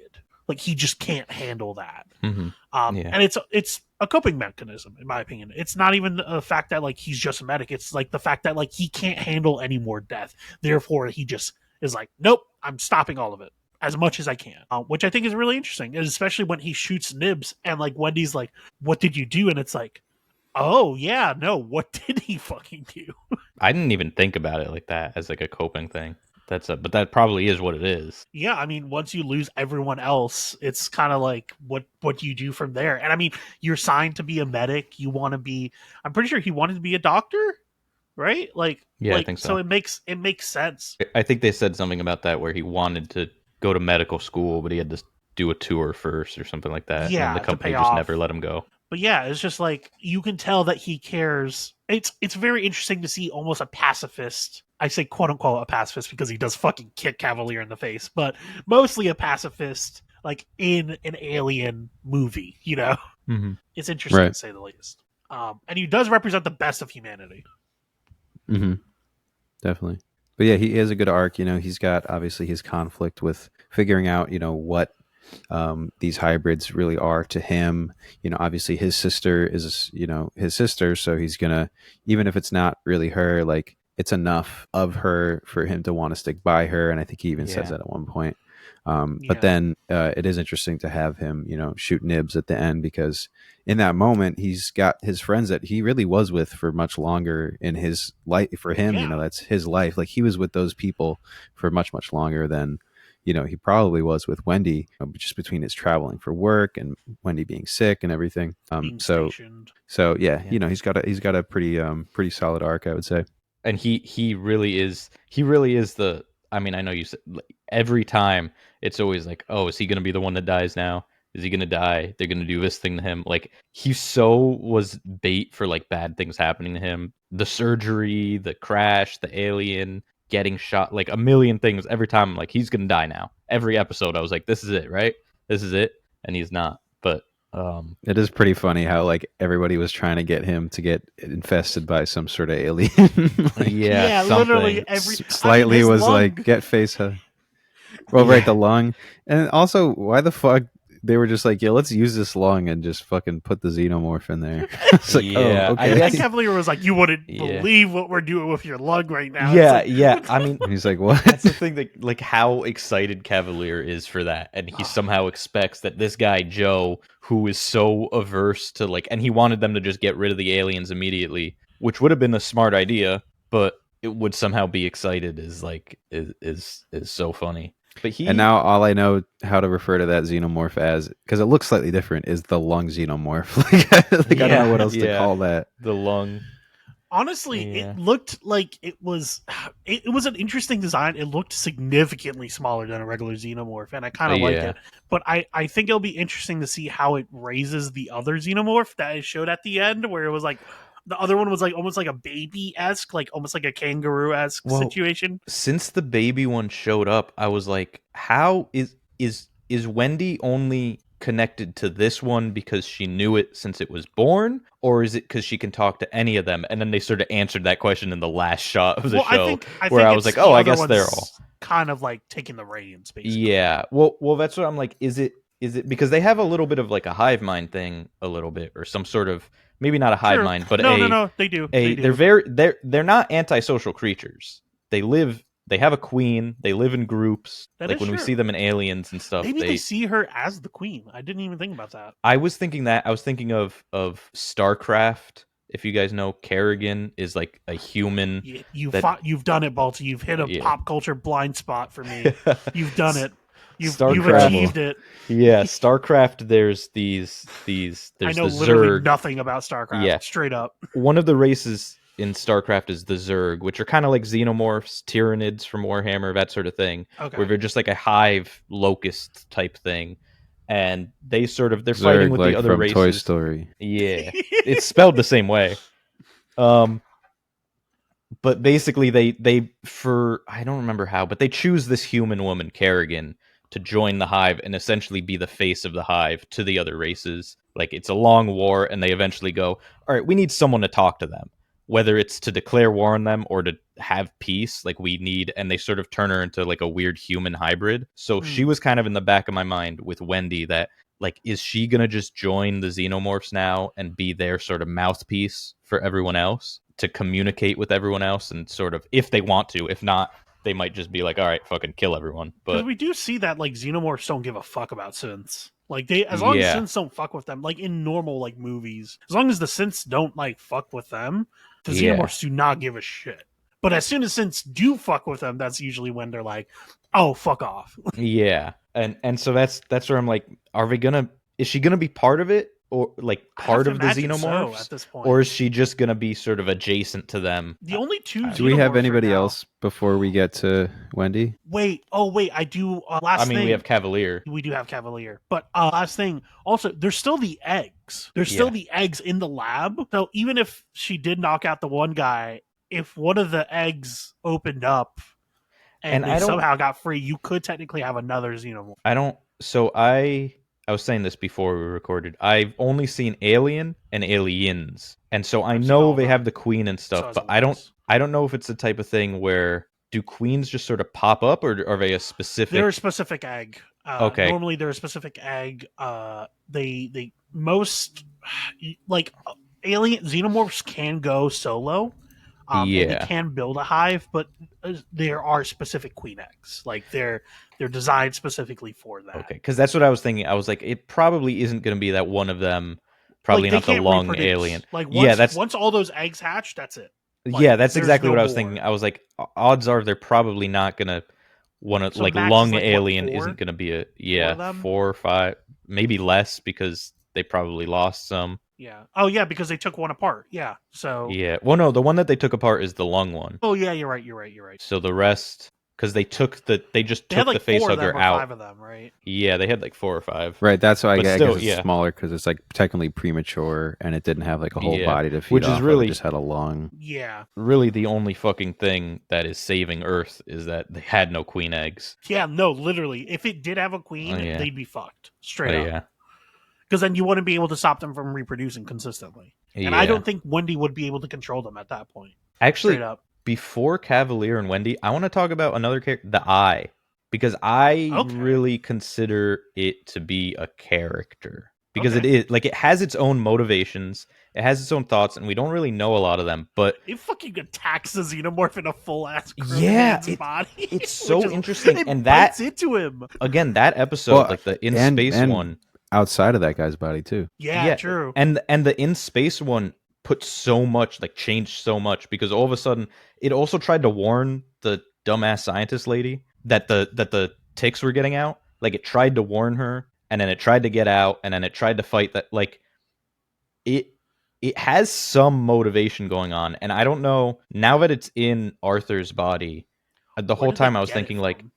Like he just can't handle that. Mm-hmm. Yeah. And it's a coping mechanism, in my opinion. It's not even the fact that like he's just a medic. It's like the fact that like he can't handle any more death. Therefore, he just is like, nope, I'm stopping all of it as much as I can, which I think is really interesting, especially when he shoots Nibs and like Wendy's like, "What did you do?" And it's like, "Oh yeah, no, what did he fucking do?" I didn't even think about it like that as like a coping thing. But that probably is what it is. Yeah, I mean, once you lose everyone else, it's kind of like what do you do from there? And I mean, you're signed to be a medic. You want to be. I'm pretty sure he wanted to be a doctor, right? Yeah, I think so. It makes sense. I think they said something about that where he wanted to go to medical school, but he had to do a tour first or something like that. And then the Yeah, to company pay just off. never let him go. But yeah, it's just like you can tell that he cares. It's very interesting to see almost a pacifist. I say quote unquote a pacifist because he does fucking kick Cavalier in the face, but mostly a pacifist, like in an alien movie. You know, Mm-hmm. it's interesting Right. to say the least. And he does represent the best of humanity. Mm-hmm. Definitely. But yeah, he has a good arc. You know, he's got obviously his conflict with figuring out, you know, what these hybrids really are to him. You know, obviously his sister is, you know, his sister. So he's going to, even if it's not really her, like it's enough of her for him to want to stick by her. And I think he even says Yeah. that at one point. Yeah. But then it is interesting to have him, you know, shoot Nibs at the end because in that moment he's got his friends that he really was with for much longer in his life. For him, you Yeah. know, that's his life. Like he was with those people for much, much longer than, you know, he probably was with Wendy, just between his traveling for work and Wendy being sick and everything. Being So stationed. yeah, Yeah. you know, he's got a pretty solid arc, I would say. And he really is the, I mean, I know you said every time it's always like, oh, is he going to be the one that dies now? Is he going to die? They're going to do this thing to him. Like he so was bait for like bad things happening to him. The surgery, the crash, the alien getting shot, like a million things every time. I'm like, he's going to die now. Every episode I was like, this is it, right? This is it. And he's not. But it is pretty funny how like everybody was trying to get him to get infested by some sort of alien. Like, yeah, literally every slightly was lung. like get face. Well, right, the lung, and also why the fuck they were just like, yeah, let's use this lung and just fucking put the xenomorph in there. It's like, Yeah, oh, I okay. guess- And Cavalier was like, "You wouldn't Yeah. believe what we're doing with your lung right now." Yeah, It's like, yeah. I mean, And he's like, what? that's the thing, that like how excited Cavalier is for that, and he somehow expects that this guy Joe, who is so averse to like, and he wanted them to just get rid of the aliens immediately, which would have been a smart idea, but it would somehow be excited is like is so funny. But he And now all I know how to refer to that xenomorph as, because it looks slightly different, is the lung xenomorph. Like I don't know what else to Yeah. call that. the lung. honestly, Yeah. it looked like it was an interesting design. It looked significantly smaller than a regular xenomorph, and I kind of like Yeah. it. But I think it'll be interesting to see how it raises the other xenomorph that it showed at the end, where it was like the other one was like almost like a baby-esque, like almost like a kangaroo-esque Well, situation. Since the baby one showed up, I was like, how is Wendy only connected to this one because she knew it since it was born, or is it because she can talk to any of them? And then they sort of answered that question in the last shot of the show, where I was like, oh, I guess they're all kind of like taking the reins, basically. yeah. Well, that's what I'm like. Is it because they have a little bit of like a hive mind thing, a little bit, or some sort of, maybe not a hive Sure. mind, but no, they do. They do. they're not antisocial creatures. They have a queen. They live in groups. That like is when we true. see them in Aliens and stuff. Maybe they see her as the queen. I didn't even think about that. I was thinking that. I was thinking of StarCraft. If you guys know, Kerrigan is like a human. You've done it, Balti. You've hit a Yeah. pop culture blind spot for me. You've done it. You've StarCraft. achieved it. Yeah, StarCraft. There's these. I know the literally Zerg. nothing about StarCraft. Yeah. Straight up. One of the races in StarCraft is the Zerg, which are kind of like xenomorphs, Tyranids from Warhammer, that sort of thing, Okay. where they're just like a hive locust type thing. and they're Zurg, fighting with like the other from races. Toy Story. Yeah, it's spelled the same way. But basically they for I don't remember how, but they choose this human woman, Kerrigan, to join the hive and essentially be the face of the hive to the other races. Like, it's a long war, and they eventually go, all right, we need someone to talk to them, whether it's to declare war on them or to have peace. Like, we need, and they sort of turn her into like a weird human hybrid. So she was kind of in the back of my mind with Wendy, that like, is she gonna just join the xenomorphs now and be their sort of mouthpiece for everyone else to communicate with everyone else, and sort of, if they want to, if not, they might just be like, all right, fucking kill everyone. Because But we do see that like xenomorphs don't give a fuck about synths. Like, they, as long as yeah, synths don't fuck with them, like in normal like movies, as long as the synths don't like fuck with them, the yeah, xenomorphs do not give a shit. But as soon as synths do fuck with them, that's usually when they're like, "Oh, fuck off." yeah. And so that's where I'm like, are we gonna? Is she gonna be part of it, or like I have part to of the imagine so xenomorphs, at this point. or is she just gonna be sort of adjacent to them? The only two Do we have xenomorphs right anybody now- else before we get to Wendy? Wait, I do. Last I mean, thing, we have Cavalier. we do have Cavalier, but last thing, also, there's still the eggs. There's still Yeah. the eggs in the lab. So even if she did knock out the one guy, if one of the eggs opened up and And they I don't- somehow got free, you could technically have another xenomorph. I don't. So I was saying this before we recorded. I've only seen Alien and Aliens, and so I I've seen know all they of have them. the queen and So stuff, has but I Lukas. don't know if it's the type of thing where, do queens just sort of pop up, or are they a specific? They're a specific egg. Okay. Normally, they're a specific egg. They most like alien xenomorphs can go solo. And they Yeah. can build a hive, but there are specific queen eggs. Like, they're designed specifically for that. Okay, because that's what I was thinking. I was like, it probably isn't going to be that one of them. Probably Like, they not the can't lung reproduce. alien. Like, once, Yeah, that's once all those eggs hatch, that's it. Like, yeah, that's there's exactly no what I was more. thinking. I was like, odds are they're probably not gonna want to, So like, max is lung like, what, alien 4? isn't gonna be a of them? 4 or 5, maybe less, because they probably lost some. Yeah. Oh, yeah, because they took one apart. Yeah. So. Yeah. Well, no, the one that they took apart is the lung one. Oh, yeah, you're right. So the rest, because they just They took had like the face 4 of them hugger or out. 5 of them, right? Yeah, they had like 4 or 5. Right, that's why I But guess still, it's yeah. smaller, because it's like technically premature and it didn't have like a whole Yeah, body to feed which is off of, really- it just had a lung. Yeah. Really, the only fucking thing that is saving Earth is that they had no queen eggs. Yeah, no, literally. If it did have a queen, Oh, yeah. they'd be fucked. Straight up. Yeah. Because then you wouldn't be able to stop them from reproducing consistently. And I Yeah. don't think Wendy would be able to control them at that point. Actually, Straight up. before Cavalier and Wendy, I want to talk about another character, the Eye, because I Okay. really consider it to be a character, because Okay. it is like, it has its own motivations, it has its own thoughts, and we don't really know a lot of them. But It fucking attacks the xenomorph in a full ass Yeah, body. it's so which is- interesting, it and that bites into him. again, that episode, Well, like the in and- space and- one, Outside of that guy's body too. Yeah, true. and the in space one put so much, like, changed so much, because all of a sudden it also tried to warn the dumbass scientist lady that the ticks were getting out. Like, it tried to warn her, and then it tried to get out, and then it tried to fight that. Like, it has some motivation going on, and I don't know, now that it's in Arthur's body, the Where whole did they time I was get it thinking, like, from?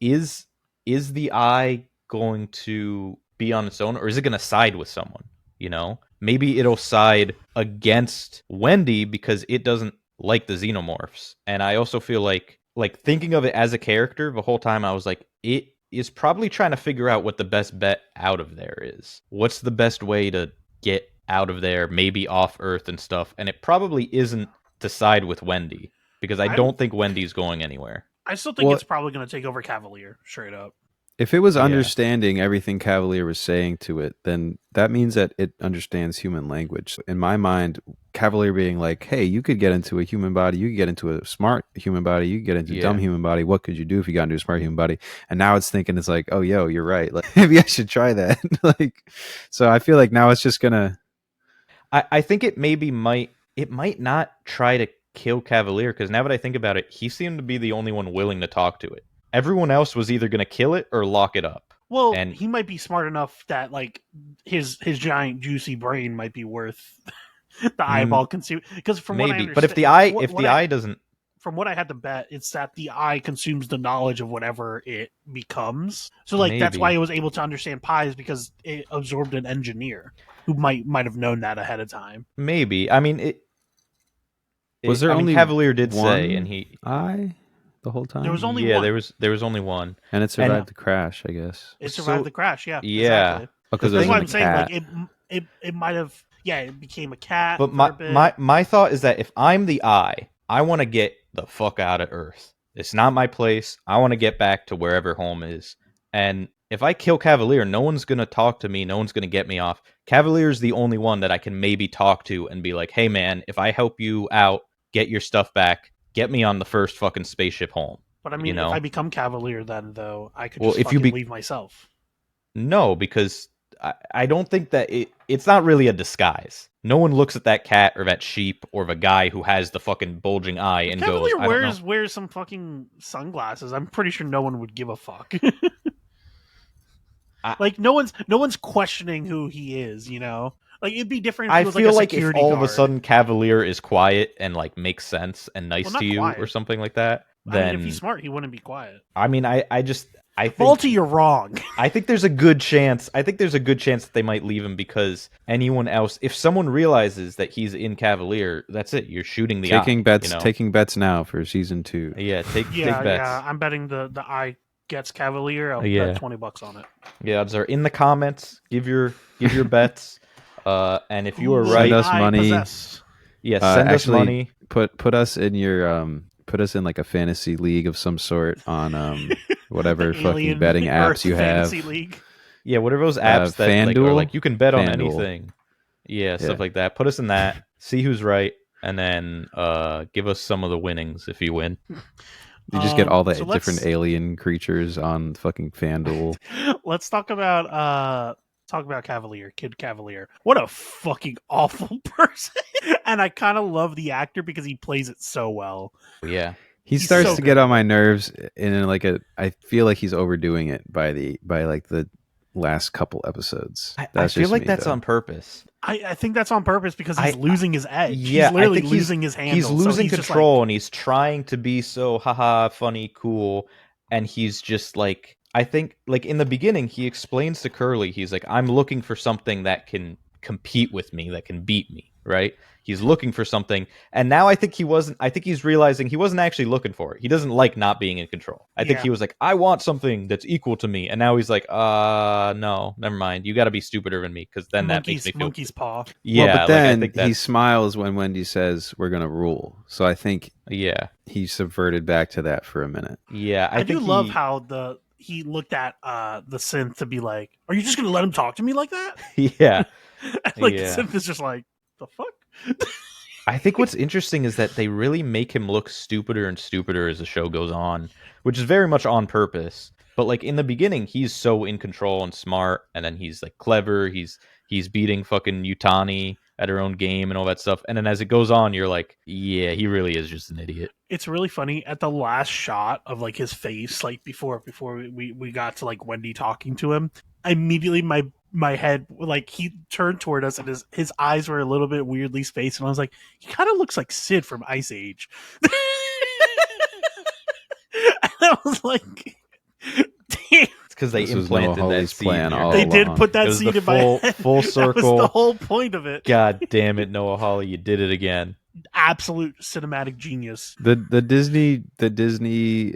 is the Eye going to be on its own, or is it going to side with someone? You know, maybe it'll side against Wendy because it doesn't like the xenomorphs. And I also feel like thinking of it as a character, the whole time I was like, it is probably trying to figure out what the best bet out of there is. What's the best way to get out of there, maybe off Earth and stuff? And it probably isn't to side with Wendy, because I don't think Wendy's going anywhere. I still think Well- it's probably going to take over Cavalier, straight up. If it was Yeah. understanding everything Cavalier was saying to it, then that means that it understands human language. In my mind, Cavalier being like, hey, you could get into a human body, you could get into a smart human body, you could get into a dumb Yeah. human body. What could you do if you got into a smart human body? And now it's thinking, it's like, oh, yo, you're right. Like, maybe I should try that. Like, so I feel like now it's just gonna. I think it might not try to kill Cavalier, because now that I think about it, he seemed to be the only one willing to talk to it. Everyone else was either going to kill it or lock it up. Well, And- he might be smart enough that, like, his giant juicy brain might be worth the eyeball consume. Because from what I Maybe, understand, but if the eye what I- eye doesn't from what I had to bet, it's that the eye consumes the knowledge of whatever it becomes. So like that's why Maybe. it was able to understand pi, is because it absorbed an engineer who might have known that ahead of time. Maybe. I mean, Was there I mean, only Cavalier did one say, and he. eye the whole time? There was only Yeah, one. there was only one, and it survived the crash, I guess. It survived So- the crash. Yeah, yeah. exactly. Because That's it why was I'm saying cat. like it might have. Yeah, it became a cat. But for a bit. my thought is that if I'm the eye, I want to get the fuck out of Earth. It's not my place. I want to get back to wherever home is. And if I kill Cavalier, no one's gonna talk to me. No one's gonna get me off. Cavalier's the only one that I can maybe talk to and be like, "Hey, man, if I help you out, get your stuff back, get me on the first fucking spaceship home." But I mean, you know? if I become Cavalier, then though I could Well, just if you fucking leave myself. No, because I don't think that it's not really a disguise. No one looks at that cat or that sheep or the guy who has the fucking bulging eye and Cavalier goes, "I don't know." wears some fucking sunglasses. I'm pretty sure no one would give a fuck. Like no one's questioning who he is. You know, like it'd be different if he I was feel like a like if security all of a guard. sudden Cavalier is quiet and like makes sense and nice Well, not to you quiet. or something like that, I then mean, if he's smart, he wouldn't be quiet. I mean, I think Balti, you're wrong. I think there's a good chance. I think there's a good chance that they might leave him because anyone else, if someone realizes that he's in Cavalier, that's it. You're shooting the taking eye, bets, you know? taking bets now for season 2. Yeah, take bets. Yeah. I'm betting the eye gets Cavalier. I'll Yeah. bet $20 on it. Yeah, odds are in the comments. Give your bets. And if you are Who Send right, us I money. possess? yeah, send us actually, money. Put us in your put us in like a fantasy league of some sort on whatever The fucking Alien betting apps Earth you have. Fantasy League. Yeah, whatever those apps that like, are FanDuel? like you can bet on FanDuel. anything. Yeah, Yeah. stuff like that. Put us in that. See who's right, and then give us some of the winnings if you win. You just get all the So different alien creatures on fucking FanDuel. Let's talk about Cavalier, Kid Cavalier. What a fucking awful person. And I kind of love the actor because he plays it so well. Yeah, He He's starts so to get good. on my nerves in like I feel like he's overdoing it by like the last couple episodes. I That's feel just like me, that's though. on purpose. I think that's on purpose because he's losing his edge. Yeah, he's literally I think losing his handle. He's losing so he's control, and he's trying to be so haha funny, cool, and he's just like I think like in the beginning he explains to Curly, he's like, I'm looking for something that can compete with me, that can beat me, right? He's looking for something, and now I think he's realizing he wasn't actually looking for it. He doesn't like not being in control. I think Yeah. he was like, I want something that's equal to me, and now he's like, no, never mind. You got to be stupider than me, because then that makes me feel monkey's paw. Yeah, well, but then like, I think he that's smiles when Wendy says we're gonna rule. So I think yeah. he subverted back to that for a minute. Yeah, I do think love how he looked at the synth to be like, "Are you just gonna let him talk to me like that?" Yeah. Like Yeah. the synth is just like, "The fuck." I think what's interesting is that they really make him look stupider and stupider as the show goes on, which is very much on purpose. But like in the beginning, he's so in control and smart, and then he's like clever. He's beating fucking Yutani at her own game and all that stuff. And then as it goes on, you're like, yeah, he really is just an idiot. It's really funny at the last shot of like his face, like before we got to like Wendy talking to him. Immediately my head, like he turned toward us and his eyes were a little bit weirdly spaced, and I was like, he kind of looks like Sid from Ice Age. And I was like, damn. It's because they This was Noah implanted that Hawley's seed. plan in your all They head. did along. put It that was seed the in my head. full That circle. was the whole point of it. God damn it, Noah Hawley, you did it again. Absolute cinematic genius. The Disney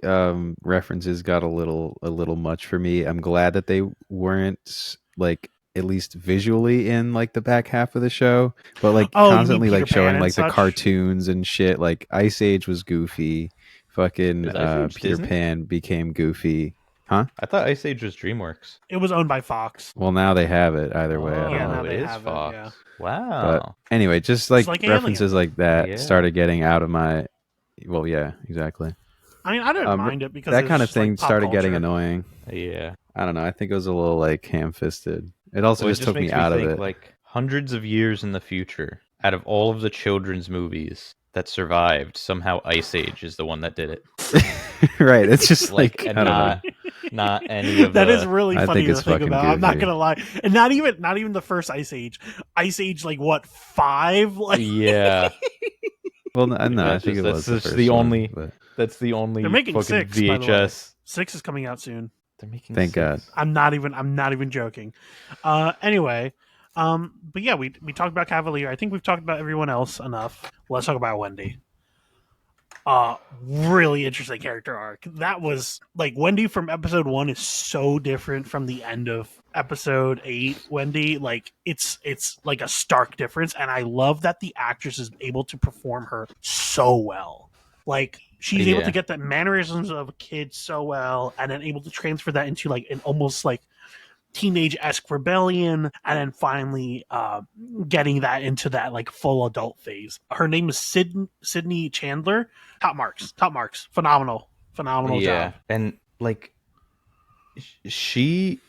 references got a little much for me. I'm glad that they weren't like at least visually in like the back half of the show, but like Oh, you mean constantly Peter like Pan showing and like the such? cartoons and shit. Like Ice Age was goofy. Fucking Is Ice Age Peter Disney? Pan became goofy. I thought Ice Age was DreamWorks. It was owned by Fox. Well, now they have it either way. I don't Yeah, know. now it they is have it, Fox. yeah. Wow. But anyway, just like, like references Alien. like that Yeah. started getting out of my. Well, yeah, exactly. I mean, I didn't Um, mind it because That it's kind of just, like, thing pop started getting culture. annoying. Yeah. I don't know. I think it was a little like ham-fisted. It also Well, it just took me makes out of think, it. Like hundreds of years in the future, out of all of the children's movies that survived, somehow Ice Age is the one that did it. Right? It's just like, and I don't know. not any of That the. is really I funny think to it's think fucking about. I'm not goofy. gonna lie, and not even the first Ice Age. Ice Age, like what 5? Like Yeah. Well, no, I Yeah, think it that's was the just first the one, only. but That's the They're only making fucking 6, by the way. VHS. 6 is coming out soon. They're making thank 6. God. I'm not even joking. Anyway, but yeah, we talked about Cavalier. I think we've talked about everyone else enough. Let's talk about Wendy. Really interesting character arc. That was like Wendy from episode 1 is so different from the end of episode 8 Wendy. Like it's like a stark difference, and I love that the actress is able to perform her so well. Like she's able to Yeah. get the mannerisms of a kid so well, and then able to transfer that into like an almost like teenage-esque rebellion, and then finally getting that into that like full adult phase. Her name is Sydney Chandler. Top marks. Phenomenal Yeah, job. and like she,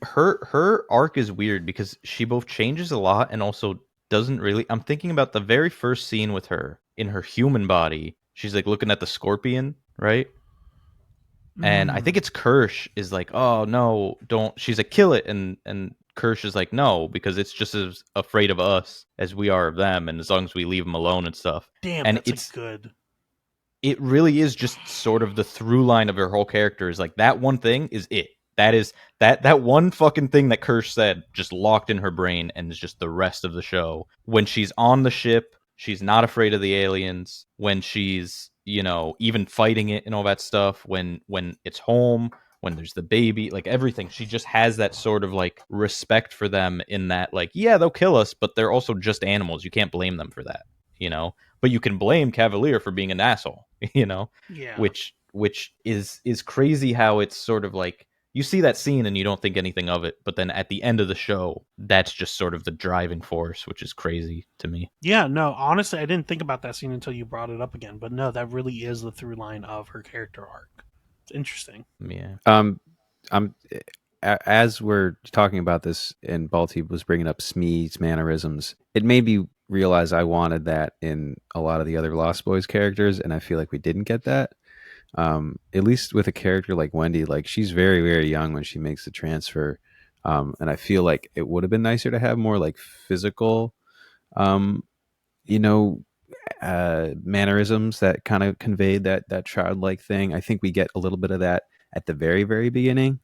her arc is weird because she both changes a lot and also doesn't really. I'm thinking about the very first scene with her in her human body. She's like looking at the scorpion, right? And I think it's Kirsch is like, oh no, don't. She's like, kill it, and Kirsch is like, no, because it's just as afraid of us as we are of them, and as long as we leave them alone and stuff. Damn, And that's a good. it really is just sort of the through line of her whole character is like that one thing is it. That is that one fucking thing that Kirsch said just locked in her brain and is just the rest of the show. When she's on the ship, she's not afraid of the aliens. When she's, even fighting it and all that stuff, when it's home, when there's the baby, like everything, she just has that sort of like respect for them in that like, yeah, they'll kill us, but they're also just animals. You can't blame them for that, but you can blame Cavalier for being an asshole, Yeah. which is crazy how it's sort of like you see that scene and you don't think anything of it, but then at the end of the show, that's just sort of the driving force, which is crazy to me. Yeah, no, honestly, I didn't think about that scene until you brought it up again. But no, that really is the through line of her character arc. It's interesting. Yeah. I'm as we're talking about this, and Balti was bringing up Smee's mannerisms. It made me realize I wanted that in a lot of the other Lost Boys characters, and I feel like we didn't get that. At least with a character like Wendy, like she's very, very young when she makes the transfer. And I feel like it would have been nicer to have more like physical, um, you know, mannerisms that kind of conveyed that childlike thing. I think we get a little bit of that at the very, very beginning.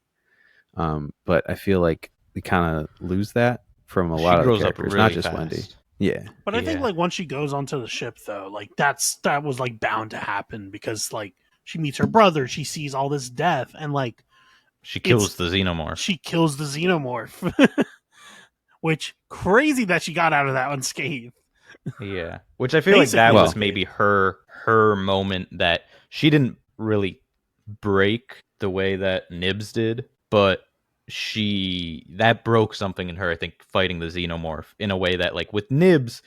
But I feel like we kind of lose that from a She lot of the grows up characters, not really just fast. Wendy. Yeah. But I think Yeah. like once she goes onto the ship though, like that was like bound to happen because like she meets her brother, she sees all this death, and like She kills the xenomorph. she kills the xenomorph. Which crazy that she got out of that unscathed. Yeah. Which I feel like that Basically was unscathed. maybe her moment that she didn't really break the way that Nibs did, but that broke something in her, I think, fighting the xenomorph in a way that like with Nibs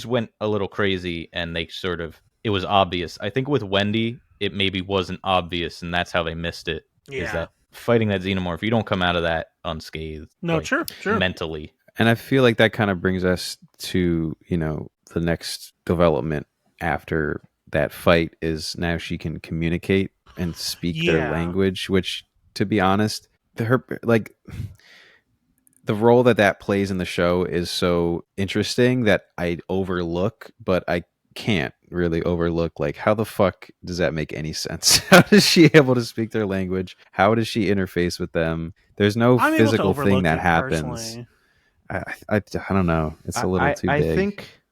went a little crazy and it was obvious. I think with Wendy it maybe wasn't obvious and that's how they missed it. Yeah. Is that fighting that xenomorph, you don't come out of that unscathed. No, like, sure. mentally. And I feel like that kind of brings us to, the next development after that fight is now she can communicate and speak their language, which, to be honest, her like the role that plays in the show is so interesting that I overlook, but I can't really overlook like how the fuck does that make any sense? How is she able to speak their language? How does she interface with them? There's no I'm able to physical thing overlook that it happens. personally. I don't know. It's a little too big. I think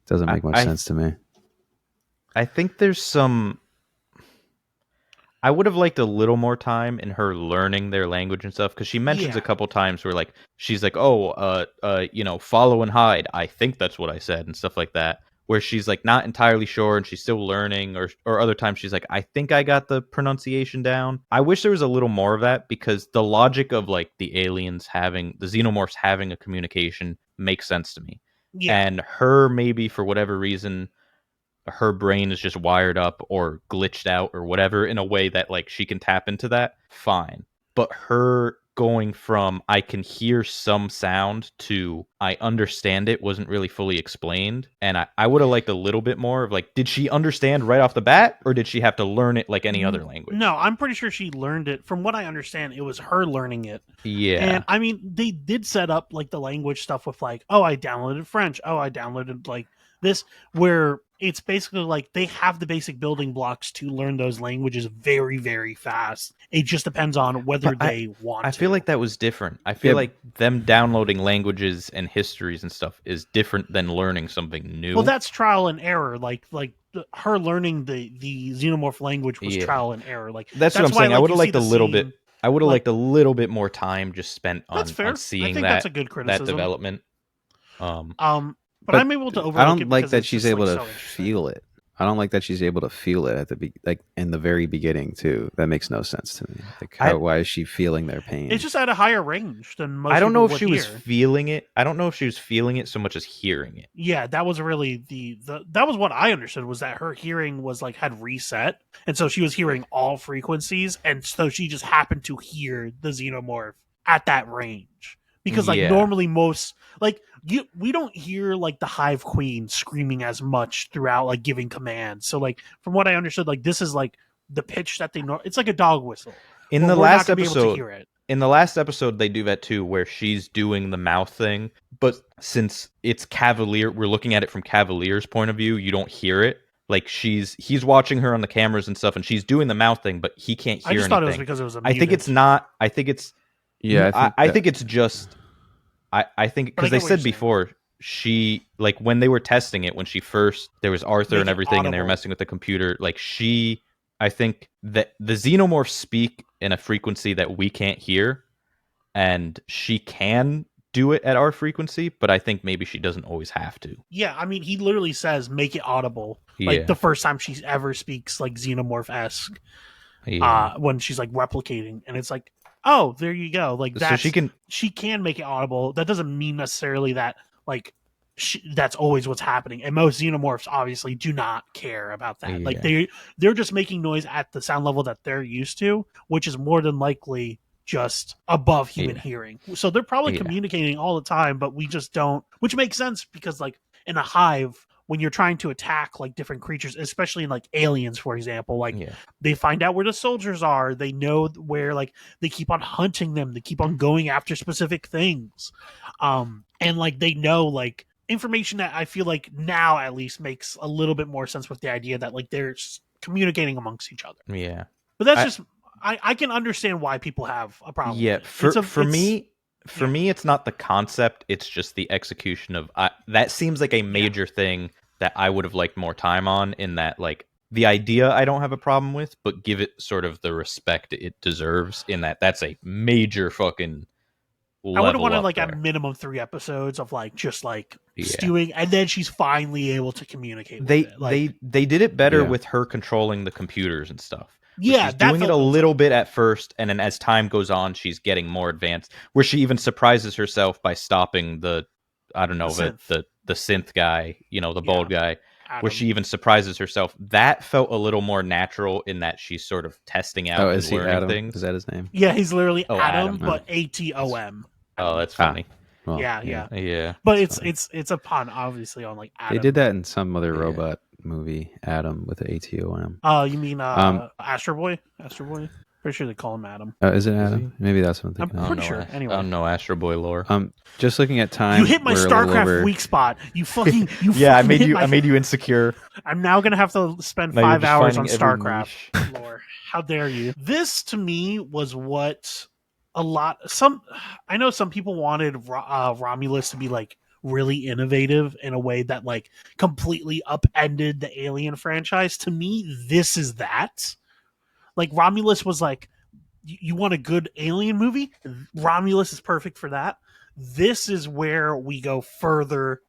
doesn't make much sense to me. I think there's some. I would have liked a little more time in her learning their language and stuff because she mentions a couple times where like she's like, oh, follow and hide. I think that's what I said and stuff like that. Where she's like not entirely sure and she's still learning, or other times she's like, I think I got the pronunciation down. I wish there was a little more of that because the logic of like the xenomorphs having a communication makes sense to me. Yeah. And her maybe for whatever reason her brain is just wired up or glitched out or whatever in a way that like she can tap into that, fine. But her going from I can hear some sound to I understand it wasn't really fully explained. And I would have liked a little bit more of like, did she understand right off the bat, or did she have to learn it like any other language? No, I'm pretty sure she learned it. From what I understand, it was her learning it. Yeah. And I mean, they did set up like the language stuff with like, oh, I downloaded French. Oh, I downloaded like this, where it's basically like they have the basic building blocks to learn those languages very, very fast. It just depends on whether they want I to. feel like that was different. I feel like them downloading languages and histories and stuff is different than learning something new. Well, that's trial and error. Like her learning the xenomorph language was trial and error. Like that's what I'm saying. I would have liked a little bit. I would have liked a little bit more time just spent on seeing I think that's a good criticism. That development. But I'm able to overlook I don't it like that she's able like to feel it. I don't like that she's able to feel it at the like in the very beginning too. That makes no sense to me. Like, why is she feeling their pain? It's just at a higher range than most. I don't know if she hear. was feeling it. I don't know if she was feeling it so much as hearing it. Yeah, that was really that was what I understood, was that her hearing was like had reset, and so she was hearing all frequencies, and so she just happened to hear the xenomorph at that range. Because like normally most we don't hear like the Hive Queen screaming as much throughout like giving commands. So like from what I understood, like this is like the pitch that they know. It's like a dog whistle. In the last episode, they do that too, where she's doing the mouth thing. But since it's Cavalier, we're looking at it from Cavalier's point of view. You don't hear it. Like he's watching her on the cameras and stuff, and she's doing the mouth thing, but he can't hear anything. I just thought it was because it was a muted. I think it's not. I think it's. Yeah, I think it's just. I think because they said before she like when they were testing it when she first there was Arthur and everything and they were messing with the computer. Like I think that the xenomorphs speak in a frequency that we can't hear, and she can do it at our frequency, but I think maybe she doesn't always have to. Yeah, I mean, he literally says make it audible. Like the first time she ever speaks like xenomorph-esque, when she's like replicating, and it's like. Oh, there you go. Like that. So she can make it audible. That doesn't mean necessarily that like that's always what's happening. And most xenomorphs obviously do not care about that. Yeah. Like they're just making noise at the sound level that they're used to, which is more than likely just above human hearing. So they're probably communicating all the time, but we just don't. Which makes sense because like in a hive. When you're trying to attack like different creatures, especially in like aliens, for example, like they find out where the soldiers are. They know where like they keep on hunting them. They keep on going after specific things. And like they know like information that I feel like now at least makes a little bit more sense with the idea that like they're communicating amongst each other. Yeah. But that's I can understand why people have a problem. Yeah. For me, it's not the concept. It's just the execution of that seems like a major thing that I would have liked more time on, in that like the idea I don't have a problem with, but give it sort of the respect it deserves, in that that's a major fucking level. I would have wanted like a minimum 3 episodes of like just like stewing, and then she's finally able to communicate with it. Like, they did it better with her controlling the computers and stuff. Yeah, she's doing it a little bit at first, and then as time goes on, she's getting more advanced. Where she even surprises herself by stopping the synth guy, the bald guy. Adam. Where she even surprises herself. That felt a little more natural in that she's sort of testing out and learning things. Is that his name? Yeah, he's literally Adam, but ATOM. Oh, that's funny. Well, yeah. But it's a pun, obviously, on like Adam. They did that in some other robot movie, Adam with the ATOM. Oh, you mean Astro Boy? Astro Boy? Pretty sure they call him Adam. Is it Adam? Maybe that's what I'm thinking. I'm pretty sure. Anyway, I don't know Astro Boy lore. Just looking at time. You hit my StarCraft weak spot. You fucking. Yeah, I made you insecure. I'm now gonna have to spend 5 hours on StarCraft lore. How dare you? This to me was what I know some people wanted Romulus to be like really innovative in a way that like completely upended the Alien franchise. To me, this is that. Like Romulus was like, you want a good Alien movie? Romulus is perfect for that. This is where we go further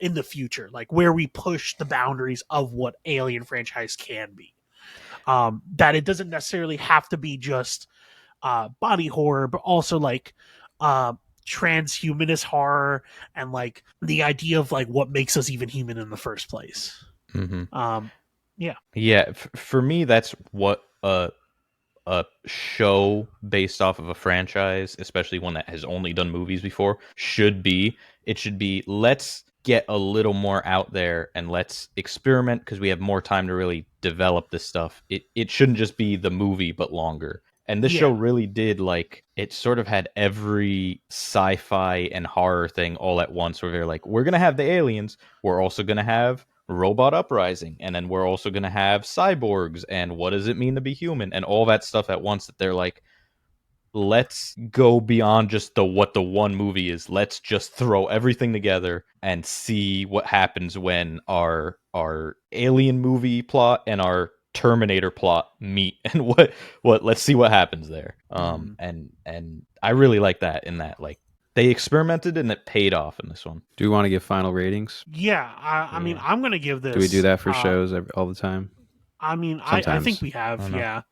in the future, like where we push the boundaries of what Alien franchise can be. That it doesn't necessarily have to be just body horror, but also like transhumanist horror and like the idea of like what makes us even human in the first place. Yeah. For me, that's what a a show based off of a franchise, especially one that has only done movies before, should be. It should be, let's get a little more out there and let's experiment because we have more time to really develop this stuff. It shouldn't just be the movie but longer. And this show really did, like, it sort of had every sci-fi and horror thing all at once, where they're like, we're going to have the aliens, we're also going to have robot uprising, and then we're also going to have cyborgs, and what does it mean to be human, and all that stuff at once, that they're like, let's go beyond just what the one movie is. Let's just throw everything together and see what happens when our alien movie plot and our Terminator plot meet, and what let's see what happens there. And I really like that, in that, like, they experimented and it paid off in this one. Do we want to give final ratings? Yeah, I mean, I'm going to give this... Do we do that for shows all the time? I mean, I think we have, yeah.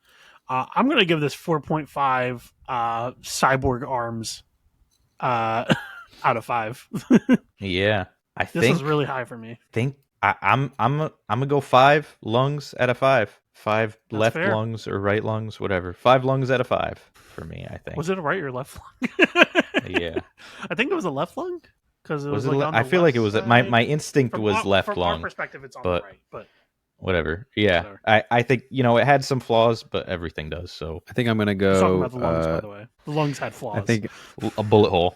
I'm going to give this 4.5 cyborg arms out of 5. Yeah. This is really high for me. I'm gonna go 5 lungs out of 5. 5 That's left fair. lungs or right lungs, whatever. 5 lungs out of 5 for me, I think. Was it a right or left lung? Yeah. I think it was a left lung, because it was it like on the I feel like it was left my side. instinct was left from lung. our perspective, it's on but the right, but whatever. Yeah. Whatever. I think, it had some flaws, but everything does. So I think I'm gonna We're talking go. about the lungs, by the way. The lungs had flaws. I think a bullet hole.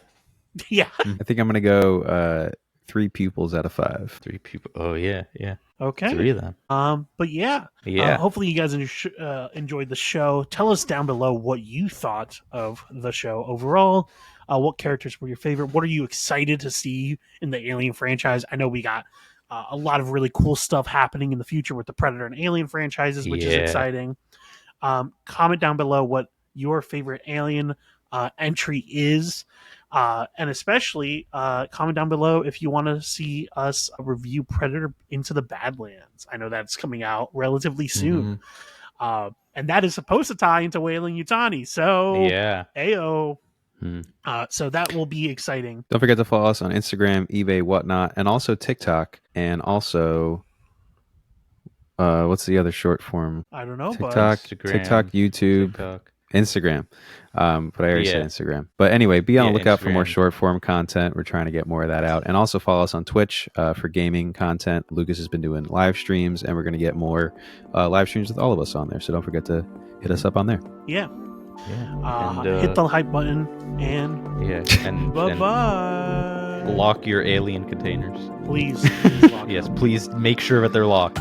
yeah. I think I'm gonna go 3 pupils out of 5. 3 people. Oh yeah, yeah. Okay. 3 of them. But yeah. Yeah. Hopefully you guys enjoyed the show. Tell us down below what you thought of the show overall. What characters were your favorite? What are you excited to see in the Alien franchise? I know we got a lot of really cool stuff happening in the future with the Predator and Alien franchises, which is exciting. Comment down below what your favorite Alien entry is. And especially comment down below if you want to see us review Predator Into the Badlands. I know that's coming out relatively soon. And that is supposed to tie into Wailing Yutani. So, Yeah. Ayo. So that will be exciting. Don't forget to follow us on Instagram, eBay, whatnot, and also TikTok, and also what's the other short form? I don't know, TikTok, YouTube, TikTok. Instagram. But I already said Instagram. But anyway, be on the lookout for more Instagram. short form content. We're trying to get more of that out. And also follow us on Twitch for gaming content. Lucas has been doing live streams, and we're going to get more live streams with all of us on there. So don't forget to hit us up on there. Yeah. Yeah. Hit the hype button and and bye-bye. lock your alien containers. Please lock Yes, them. please make sure that they're locked.